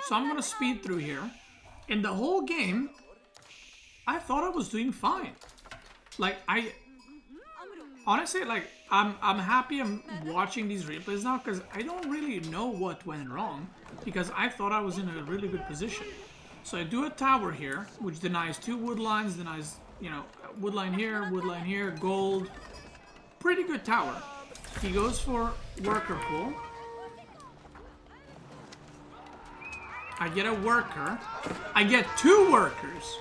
S1: So I'm gonna speed through here. In the whole game, I thought I was doing fine. Like, honestly, like, I'm happy I'm watching these replays now because I don't really know what went wrong because I thought I was in a really good position. So I do a tower here, which denies 2 wood lines, denies, you know, wood line here, gold. Pretty good tower. He goes for worker pool. I get a worker. I get 2 workers.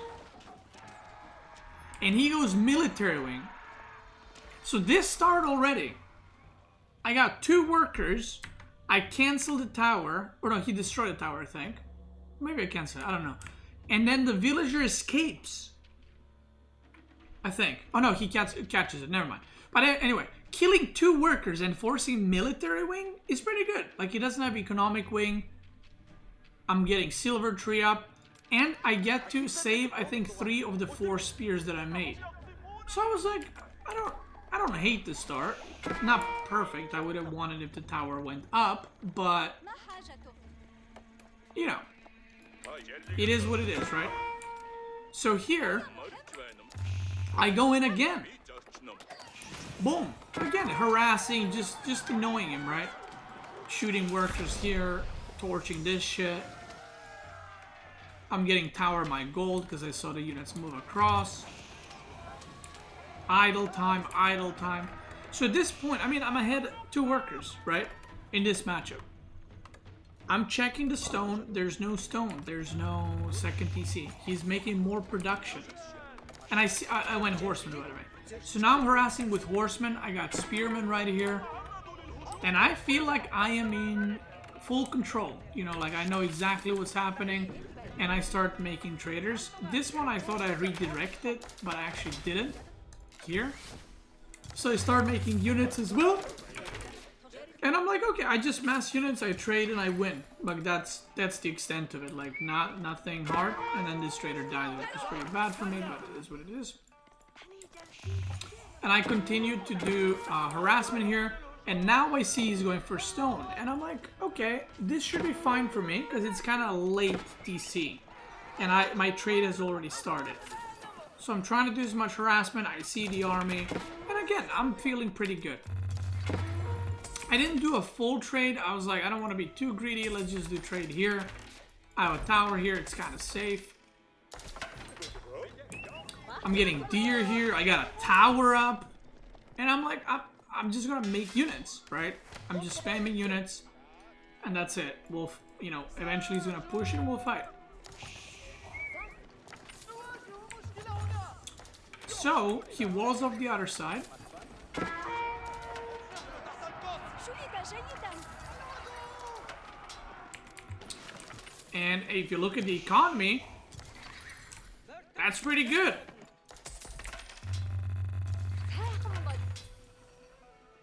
S1: And he goes military wing. So this started already. I got 2 workers. I canceled the tower. Or no, he destroyed the tower, I think. Maybe I canceled it. I don't know. And then the villager escapes. I think. Oh no, he catches it. Never mind. But anyway, killing 2 workers and forcing military wing is pretty good. Like, he doesn't have economic wing. I'm getting silver tree up. And I get to save, I think, 3 of the 4 spears that I made. So I was like, I don't hate the start. Not perfect. I would have wanted if the tower went up. But, you know, it is what it is, right? So here, I go in again. Boom. Again, harassing, just annoying him, right? Shooting workers here, torching this shit. I'm getting tower my gold because I saw the units move across. Idle time, idle time. So at this point, I mean, I'm ahead 2 workers, right? In this matchup. I'm checking the stone. There's no stone. There's no second PC. He's making more production. And I went horseman, by the way. So now I'm harassing with horsemen. I got spearmen right here. And I feel like I am in full control. You know, like I know exactly what's happening, and I start making traders. This one I thought I redirected, but I actually didn't. Here. So I start making units as well. And I'm like, okay, I just mass units, I trade, and I win. Like that's the extent of it. Like nothing hard. And then this trader died, which was pretty bad for me, but it is what it is. And I continued to do harassment here. And now I see he's going for stone. And I'm like, okay, this should be fine for me, because it's kind of late DC. And my trade has already started. So I'm trying to do as much harassment. I see the army. And again, I'm feeling pretty good. I didn't do a full trade. I was like, I don't want to be too greedy. Let's just do trade here. I have a tower here. It's kind of safe. I'm getting deer here. I got a tower up. And I'm like, I'm just going to make units, right? I'm just spamming units. And that's it. We'll, you know, eventually he's going to push and we'll fight. So, he walls off the other side. And if you look at the economy, that's pretty good.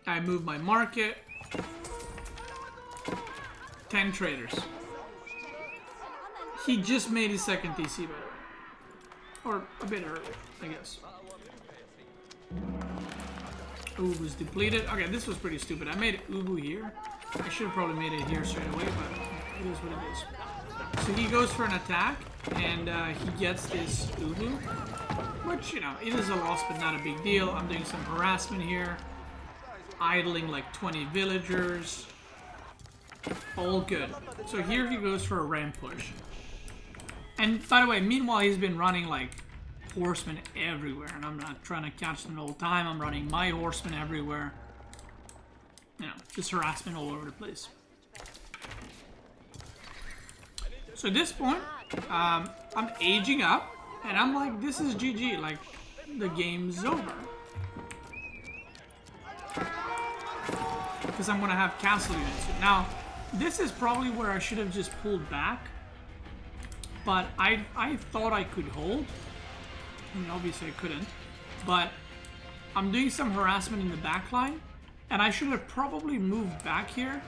S1: I move my market. 10 traders. He just made his second DC, by the way. Or a bit early, I guess. Ubu was depleted. Okay, this was pretty stupid. I made Ubu here. I should have probably made it here straight away, but it is what it is. So he goes for an attack, and he gets this Ubu, which, you know, it is a loss, but not a big deal. I'm doing some harassment here, idling like 20 villagers, all good. So here he goes for a ram push. And by the way, meanwhile, he's been running like horsemen everywhere, and I'm not trying to catch them the whole time. I'm running my horsemen everywhere. You know, just harassment all over the place. So at this point, I'm aging up, and I'm like, this is GG, like, the game's over. Because I'm going to have castle units. Now, this is probably where I should have just pulled back, but I thought I could hold. I mean, obviously I couldn't, but I'm doing some harassment in the back line, and I should have probably moved back here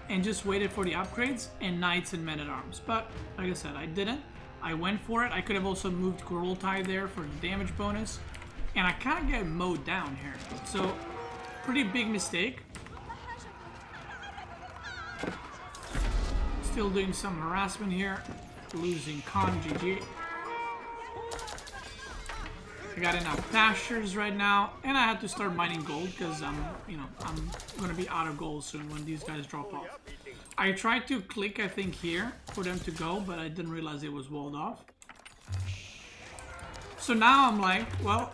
S1: and just waited for the upgrades and knights and men-at-arms. But like I said, I didn't. I went for it. I could have also moved Kurultai there for the damage bonus, and I kind of get mowed down here. So pretty big mistake. Still doing some harassment here. Losing Khan, GG. I got enough pastures right now, and I had to start mining gold because I'm gonna be out of gold soon when these guys drop off. I tried to click, I think, here for them to go, but I didn't realize it was walled off. So now I'm like, well,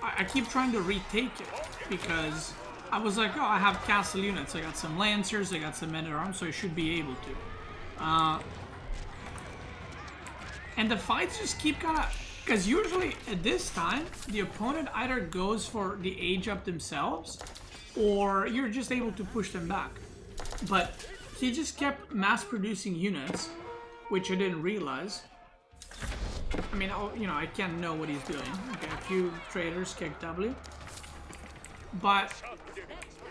S1: I keep trying to retake it because I was like, oh, I have castle units. I got some lancers, I got some men-at-arms, so I should be able to. And the fights just keep kind of... Because usually at this time, the opponent either goes for the age up themselves, or you're just able to push them back. But he just kept mass-producing units, which I didn't realize. I mean, you know, I can't know what he's doing. Okay, a few traders kick W. But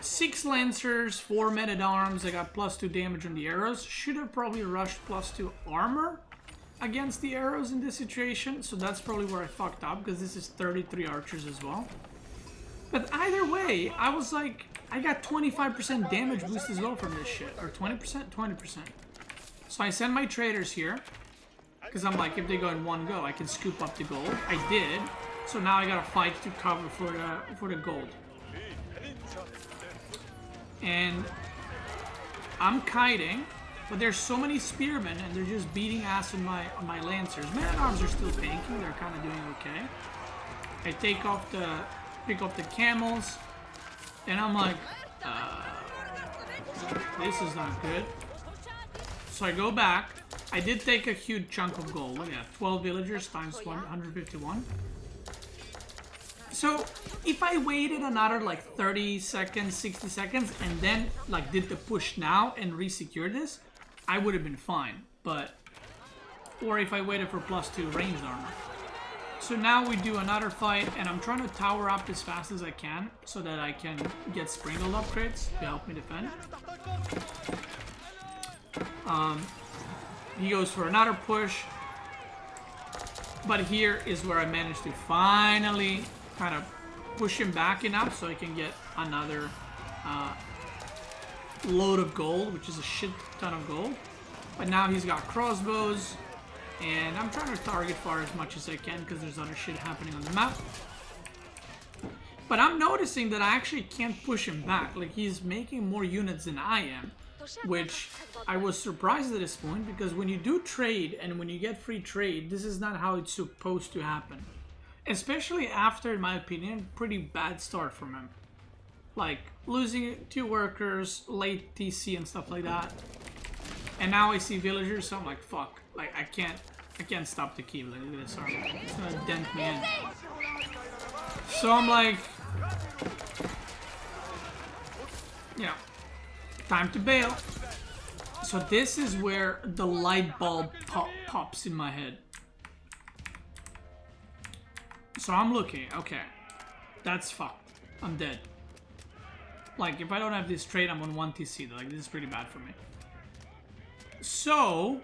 S1: 6 lancers, 4 men-at-arms, I got +2 damage on the arrows. Should have probably rushed +2 armor against the arrows in this situation, so that's probably where I fucked up, because this is 33 archers as well. But either way, I was like, I got 25% damage boost as well from this shit, or 20%? 20%. So I send my traders here, because I'm like, if they go in one go, I can scoop up the gold. I did, so now I gotta fight to cover for the gold. And I'm kiting, but there's so many spearmen, and they're just beating ass on my lancers. Men-at-arms are still tanking; they're kind of doing okay. I pick up the camels, and I'm like, this is not good. So I go back. I did take a huge chunk of gold. Look at that, 12 villagers times 151. So If I waited another like 30 seconds, 60 seconds, and then like did the push now and re-secure this, I would have been fine. But, or if I waited for +2 ranged armor. So now we do another fight, and I'm trying to tower up as fast as I can so that I can get sprinkled upgrades to help me defend. He goes for another push, but here is where I managed to finally kind of push him back enough so I can get another load of gold, which is a shit ton of gold. But now he's got crossbows, and I'm trying to target far as much as I can because there's other shit happening on the map. But I'm noticing that I actually can't push him back. Like, he's making more units than I am, which I was surprised at this point, because when you do trade and when you get free trade, this is not how it's supposed to happen. Especially after, in my opinion, pretty bad start from him. Like, losing 2 workers, late TC and stuff like that. And now I see villagers, so I'm like, fuck. Like, I can't stop the keep. Like, look at this armor. It's gonna dent me in. So I'm like, yeah, time to bail. So this is where the light bulb pops in my head. So I'm looking, okay, that's fucked. I'm dead. Like, if I don't have this trade, I'm on 1 TC. Like, this is pretty bad for me. So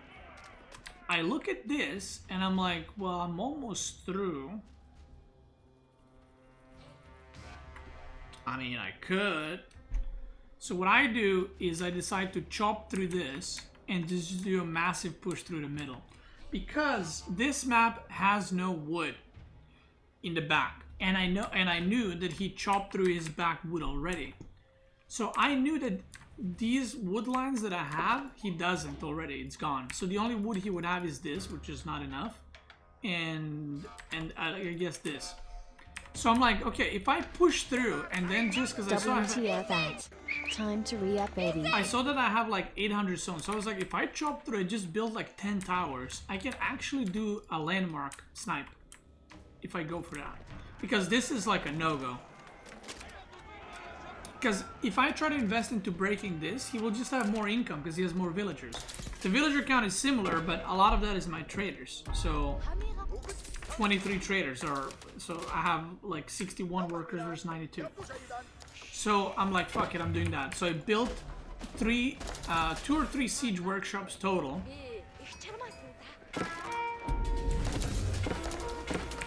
S1: I look at this and I'm like, well, I'm almost through. I mean, I could. So what I do is I decide to chop through this and just do a massive push through the middle, because this map has no wood in the back, and I knew that he chopped through his back wood already. So I knew that these wood lines that I have, he doesn't already. It's gone. So the only wood he would have is this, which is not enough, and I guess this. So I'm like, okay, if I push through, and then just because I saw
S2: time to re-up, baby.
S1: I saw that I have like 800 stones. So I was like, if I chop through, I just build like 10 towers, I can actually do a landmark snipe if I go for that. Because this is like a no-go. Because if I try to invest into breaking this, he will just have more income because he has more villagers. The villager count is similar, but a lot of that is my traders. So 23 traders are, so I have like 61 workers versus 92. So I'm like, fuck it, I'm doing that. So I built 2 or 3 siege workshops total.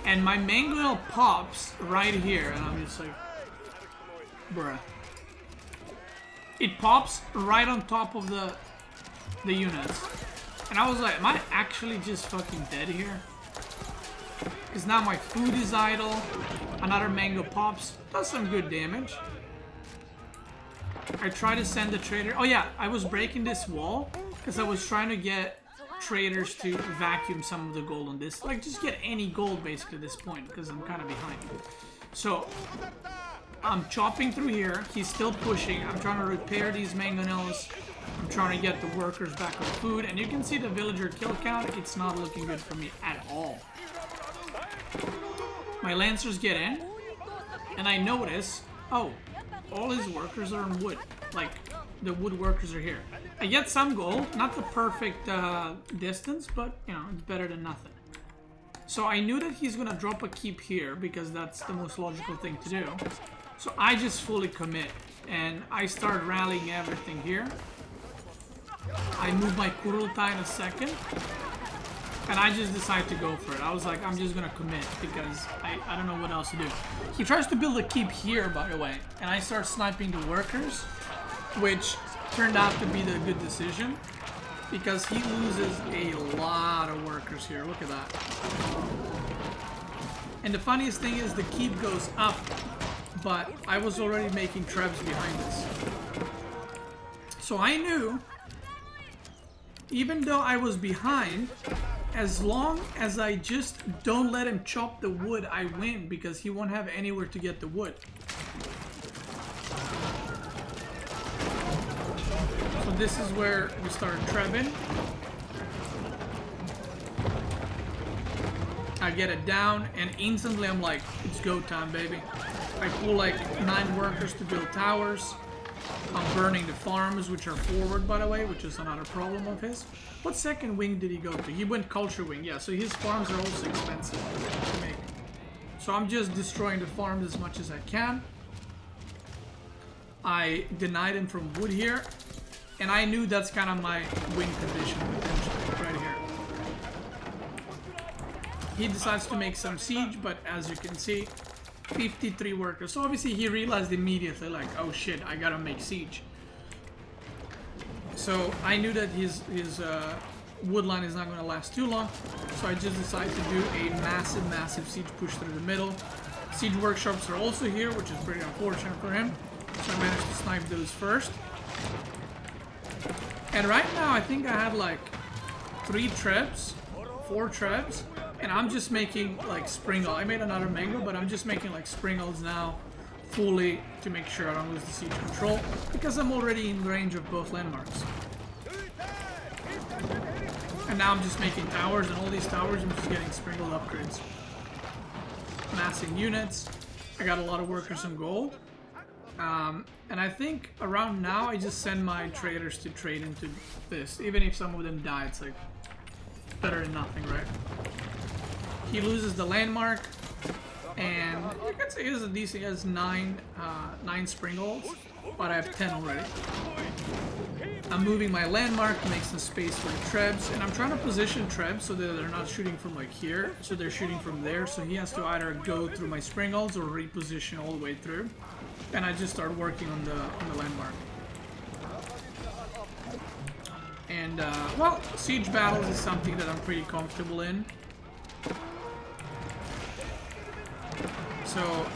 S1: And my mangonel pops right here, and I'm just like, bruh. It pops right on top of the units. And I was like, am I actually just fucking dead here? Because now my food is idle. Another mango pops. Does some good damage. I try to send the trader. Oh yeah, I was breaking this wall because I was trying to get traders to vacuum some of the gold on this. Like, just get any gold basically at this point, because I'm kind of behind. So I'm chopping through here. He's still pushing. I'm trying to repair these mangonels. I'm trying to get the workers back with food. And you can see the villager kill count. It's not looking good for me at all. My lancers get in. And I notice, oh, all his workers are on wood. Like, the wood workers are here. I get some gold. Not the perfect distance, but, you know, it's better than nothing. So I knew that he's going to drop a keep here because that's the most logical thing to do. So I just fully commit, and I start rallying everything here. I move my Kurultai in a second, and I just decide to go for it. I was like, I'm just gonna commit because I don't know what else to do. He tries to build a keep here, by the way, and I start sniping the workers, which turned out to be the good decision because he loses a lot of workers here. Look at that. And the funniest thing is the keep goes up, but I was already making trebs behind us. So I knew, even though I was behind, as long as I just don't let him chop the wood, I win, because he won't have anywhere to get the wood. So this is where we start trebbing. I get it down, and instantly I'm like, it's go time, baby. I pull like 9 workers to build towers. I'm burning the farms, which are forward, by the way, which is another problem of his. What second wing did he go to? He went culture wing, yeah, so his farms are also expensive to make. So I'm just destroying the farms as much as I can. I denied him from wood here, and I knew that's kind of my win condition potentially, right here. He decides to make some siege, but as you can see, 53 workers. So obviously he realized immediately, like, oh shit, I gotta make siege. So I knew that his wood line is not gonna last too long. So I just decided to do a massive siege push through the middle. Siege workshops are also here, which is pretty unfortunate for him. So I managed to snipe those first. And right now I think I have like 3 trebs, 4 trebs. And I'm just making like springles. I made another mango, but I'm just making like springles now fully to make sure I don't lose the siege control, because I'm already in range of both landmarks. And now I'm just making towers, and all these towers I'm just getting sprinkled upgrades. Massing units. I got a lot of workers and gold. And I think around now I just send my traders to trade into this. Even if some of them die, it's like better than nothing, right? He loses the landmark, and you can say he has a decent. He has 9 springles, but I have 10 already. I'm moving my landmark to make some space for the trebs, and I'm trying to position trebs so that they're not shooting from like here, so they're shooting from there. So he has to either go through my springles or reposition all the way through, and I just start working on the landmark. And well, siege battles is something that I'm pretty comfortable in. So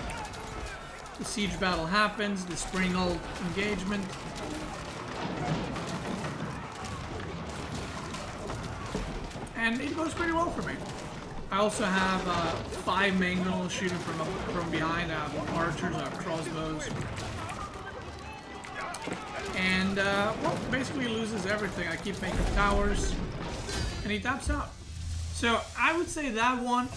S1: the siege battle happens, the springle engagement. And it goes pretty well for me. I also have 5 mangonels shooting from behind. I have archers, I have crossbows. And well, basically loses everything. I keep making towers, and he taps out. So I would say that one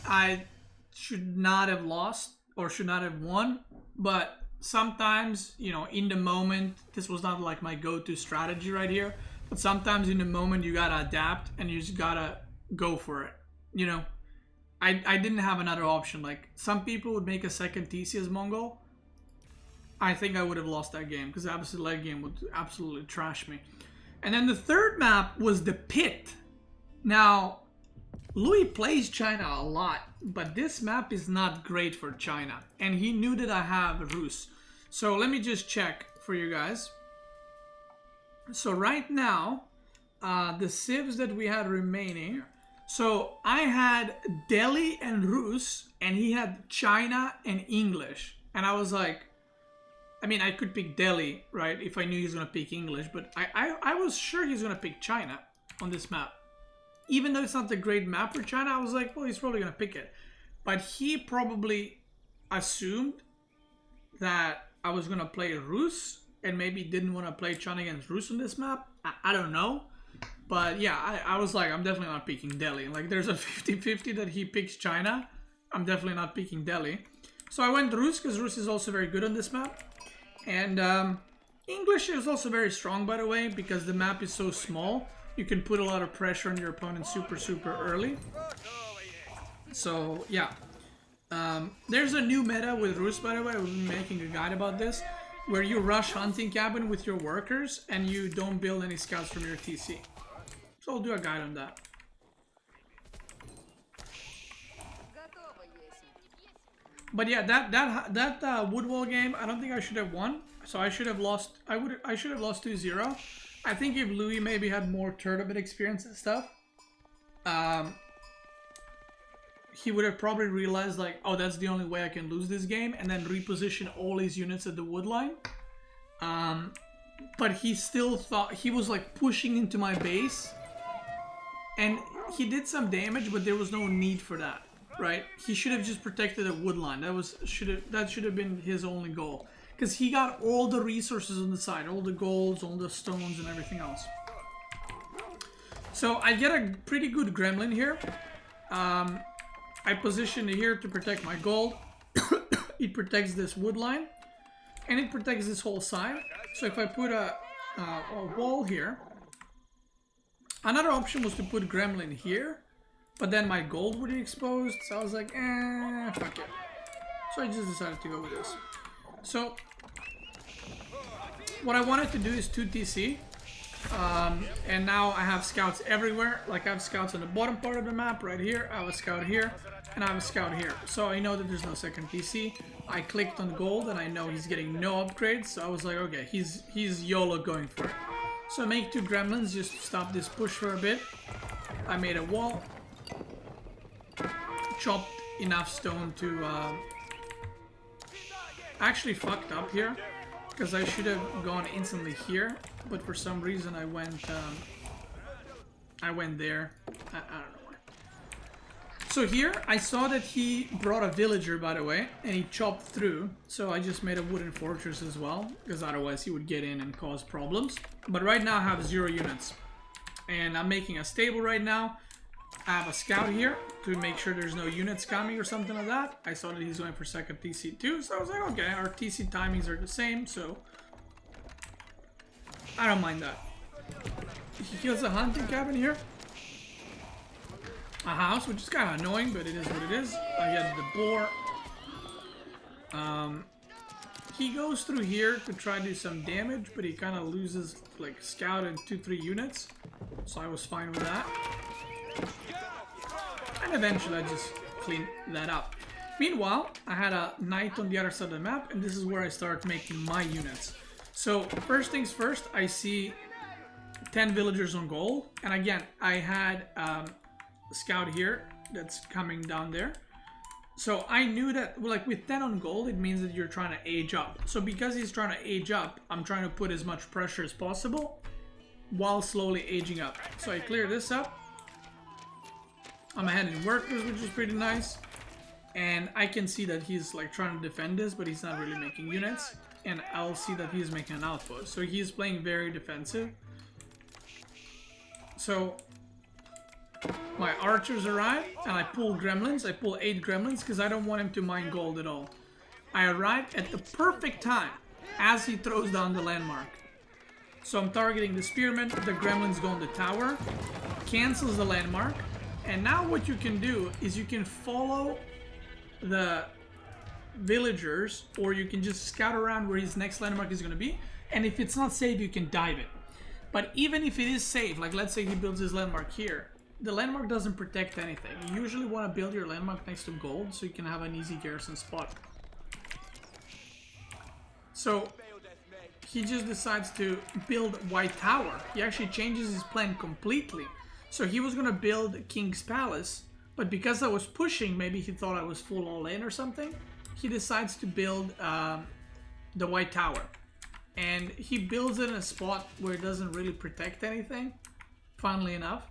S1: I should not have lost or should not have won, but sometimes, you know, in the moment, this was not like my go-to strategy right here, but sometimes in the moment you gotta adapt and you just gotta go for it, you know. I didn't have another option. Like, some people would make a second TCS Mongol. I think I would have lost that game, because obviously the late game would absolutely trash me. And then the third map was the pit. Now, Louis plays China a lot, but this map is not great for China. And he knew that I have Rus. So let me just check for you guys. So right now, the civs that we had remaining. So I had Delhi and Rus, and he had China and English. And I was like, I mean, I could pick Delhi, right, if I knew he was going to pick English. But I was sure he was going to pick China on this map. Even though it's not a great map for China, I was like, well, he's probably going to pick it. But he probably assumed that I was going to play Rus and maybe didn't want to play China against Rus on this map. I don't know. But yeah, I was like, I'm definitely not picking Delhi. Like, there's a 50-50 that he picks China. I'm definitely not picking Delhi. So I went Rus, because Rus is also very good on this map. And English is also very strong, by the way, because the map is so small. You can put a lot of pressure on your opponent super early. So yeah, there's a new meta with Rus, by the way. We've been making a guide about this, where you rush hunting cabin with your workers and you don't build any scouts from your TC. So I'll do a guide on that. But yeah, that wood wall game, I don't think I should have won. So I should have lost. I should have lost 2-0. I think if Louis maybe had more tournament experience and stuff, he would have probably realized, like, oh, that's the only way I can lose this game, and then reposition all his units at the wood line. But he still thought, he was like pushing into my base, and he did some damage, but there was no need for that, right? He should have just protected a wood line. That should have been his only goal. Because he got all the resources on the side, all the golds, all the stones, and everything else. So I get a pretty good gremlin here. I positioned it here to protect my gold. It protects this wood line. And it protects this whole side. So if I put a wall here. Another option was to put gremlin here. But then my gold would be exposed. So I was like, fuck it. So I just decided to go with this. So what I wanted to do is 2 TC. And now I have scouts everywhere. Like I have scouts on the bottom part of the map right here. I have a scout here. And I have a scout here. So I know that there's no second TC. I clicked on gold and I know he's getting no upgrades. So I was like, okay, he's YOLO going for it. So I make 2 gremlins just to stop this push for a bit. I made a wall. Chopped enough stone to... actually fucked up here. Because I should have gone instantly here. But for some reason I went there. I don't know. So here, I saw that he brought a villager, by the way, and he chopped through. So I just made a wooden fortress as well, because otherwise he would get in and cause problems. But right now I have 0 units. And I'm making a stable right now. I have a scout here to make sure there's no units coming or something like that. I saw that he's going for second TC too, so I was like, okay, our TC timings are the same, so I don't mind that. He kills a hunting cabin here. A house, which is kind of annoying, but it is what it is. I get the boar. He goes through here to try to do some damage, but he kind of loses like scout and 2-3 units. So I was fine with that. And eventually I just cleaned that up. Meanwhile, I had a knight on the other side of the map, and this is where I start making my units. So first things first, I see 10 villagers on gold. And again, I had... scout here that's coming down there. So I knew that like with 10 on gold it means that you're trying to age up. So because he's trying to age up, I'm trying to put as much pressure as possible while slowly aging up. So I clear this up. I'm ahead in workers, which is pretty nice. And I can see that he's like trying to defend this, but he's not really making units. And I'll see that he's making an outpost. So he's playing very defensive. So my archers arrive and I pull gremlins. I pull 8 gremlins because I don't want him to mine gold at all. I arrive at the perfect time as he throws down the landmark. So I'm targeting the spearmen. The gremlins go on the tower, cancels the landmark, and now what you can do is you can follow the villagers, or you can just scout around where his next landmark is going to be, and if it's not safe you can dive it. But even if it is safe, like let's say he builds his landmark here, the landmark doesn't protect anything. You usually want to build your landmark next to gold so you can have an easy garrison spot. So he just decides to build White Tower. He actually changes his plan completely. So he was going to build King's Palace, but because I was pushing, maybe he thought I was full all in or something, he decides to build the White Tower. And he builds it in a spot where it doesn't really protect anything, funnily enough.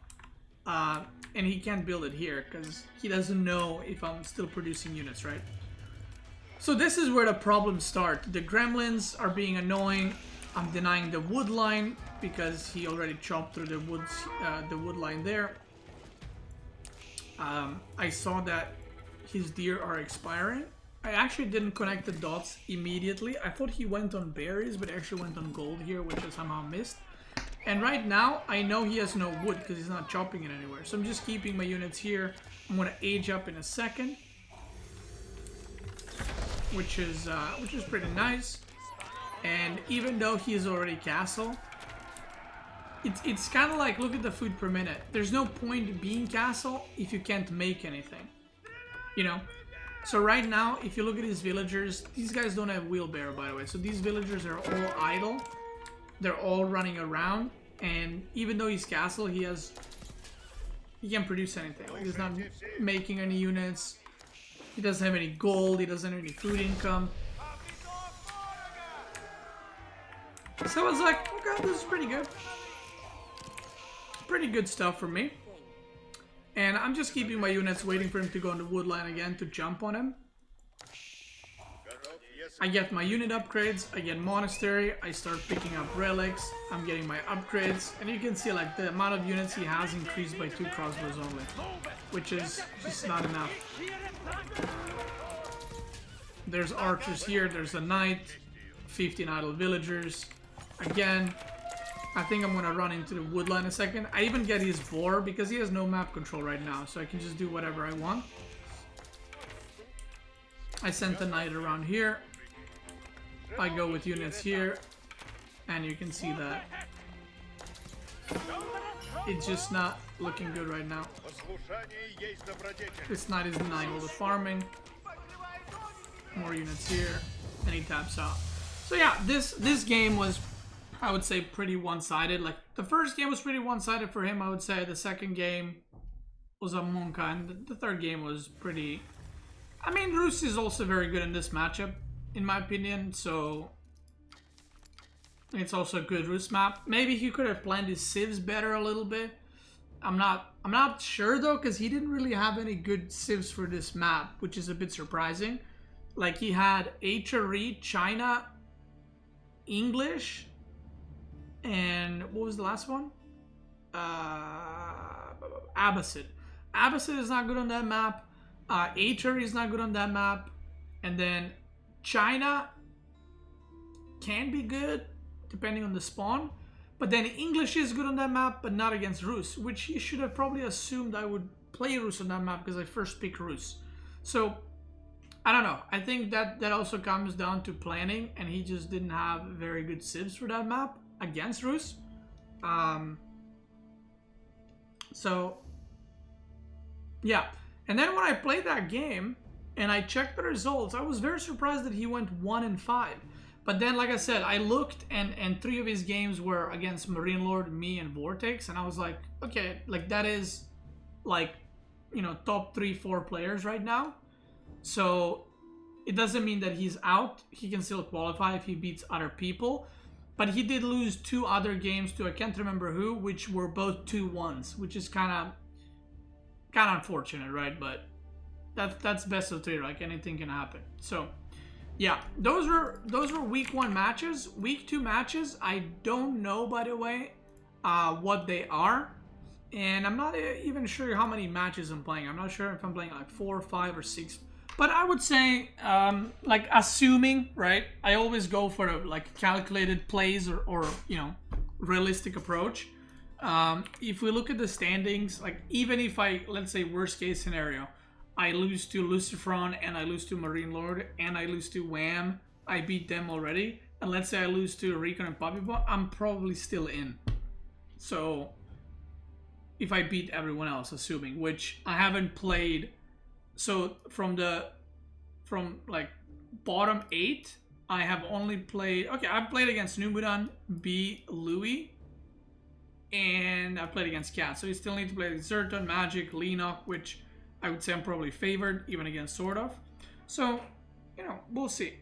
S1: And he can't build it here because he doesn't know if I'm still producing units, right? So this is where the problems start. The gremlins are being annoying. I'm denying the wood line because he already chopped through the wood line there. I saw that his deer are expiring. I actually didn't connect the dots immediately. I thought he went on berries, but actually went on gold here, which I somehow missed. And right now, I know he has no wood because he's not chopping it anywhere. So I'm just keeping my units here. I'm going to age up in a second, which is pretty nice. And even though he's already castle, it's kind of like, look at the food per minute. There's no point being castle if you can't make anything, you know? So right now, if you look at his villagers, these guys don't have wheelbarrow, by the way. So these villagers are all idle. They're all running around. And even though he's castle, he can't produce anything. Like, he's not making any units. He doesn't have any gold. He doesn't have any food income. So I was like, okay, this is pretty good. Pretty good stuff for me. And I'm just keeping my units, waiting for him to go on the wood line again to jump on him. I get my unit upgrades, I get monastery, I start picking up relics, I'm getting my upgrades, and you can see like the amount of units he has increased by 2 crossbows only, which is just not enough. There's archers here, there's a knight, 15 idle villagers. Again, I think I'm gonna run into the woodland in a second. I even get his boar because he has no map control right now, so I can just do whatever I want. I sent the knight around here. I go with units here, and you can see that it's just not looking good right now. This knight is denying all the farming. More units here, and he taps out. So yeah, this game was, I would say, pretty one-sided. Like, the first game was pretty one-sided for him, I would say. The second game was a Monka, and the third game was pretty... I mean, Rus is also very good in this matchup, in my opinion, so... It's also a good Rus map. Maybe he could have planned his civs better a little bit. I'm not sure, though, because he didn't really have any good civs for this map, which is a bit surprising. Like, he had HRE, China, English, and what was the last one? Abbasid. Abbasid is not good on that map. HRE is not good on that map. And then China can be good, depending on the spawn. But then English is good on that map, but not against Rus, which he should have probably assumed I would play Rus on that map because I first picked Rus. So, I don't know. I think that also comes down to planning, and he just didn't have very good civs for that map against Rus. So, yeah. And then when I played that game, and I checked the results, I was very surprised that he went 1-5. But then, like I said, I looked, and 3 of his games were against Marine Lord, me, and Vortex, and I was like, okay, like, that is, like, you know, top 3-4 players right now. So, it doesn't mean that he's out. He can still qualify if he beats other people. But he did lose 2 other games to I can't remember who, which were both 2-1s, which is kind of unfortunate, right? But that's best of 3, like anything can happen. So, yeah, those were week 1 matches. Week 2 matches, I don't know, by the way, what they are. And I'm not even sure how many matches I'm playing. I'm not sure if I'm playing like 4, 5, or 6. But I would say, like, assuming, right? I always go for a, like, calculated plays or you know, realistic approach. If we look at the standings, like, even if I, let's say, worst case scenario, I lose to Lucifron and I lose to Marine Lord and I lose to Wham, I beat them already. And let's say I lose to Recon and Puppybot, I'm probably still in. So, if I beat everyone else, assuming, which I haven't played. So from like bottom 8, I have only played. Okay, I've played against Nubudan, B, Louis, and I've played against Cat. So you still need to play against Zerton, Magic, Lenok, which I would say I'm probably favored, even against sort of. So, you know, we'll see.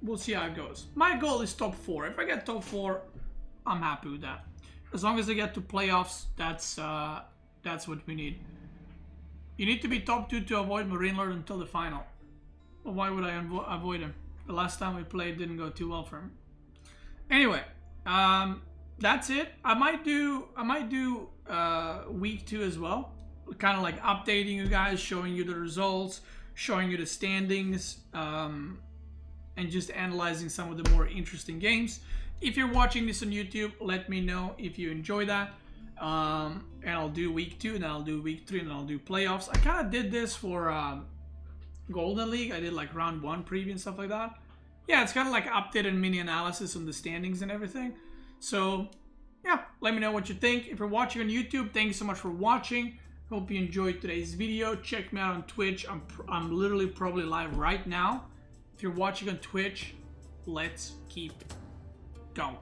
S1: We'll see how it goes. My goal is top 4. If I get top 4, I'm happy with that. As long as I get to playoffs, that's what we need. You need to be top 2 to avoid Marine Lord until the final. Well, why would I avoid him? The last time we played didn't go too well for him. Anyway, that's it. I might do week 2 as well. Kind of like updating you guys, showing you the results, showing you the standings, and just analyzing some of the more interesting games. If you're watching this on YouTube, let me know if you enjoy that. And I'll do week 2, and then I'll do week 3, and then I'll do playoffs. I kind of did this for Golden League. I did like round 1 preview and stuff like that. Yeah, it's kind of like updated mini analysis on the standings and everything. So, yeah, let me know what you think. If you're watching on YouTube, thank you so much for watching. Hope you enjoyed today's video. Check me out on Twitch. I'm literally probably live right now. If you're watching on Twitch, let's keep going.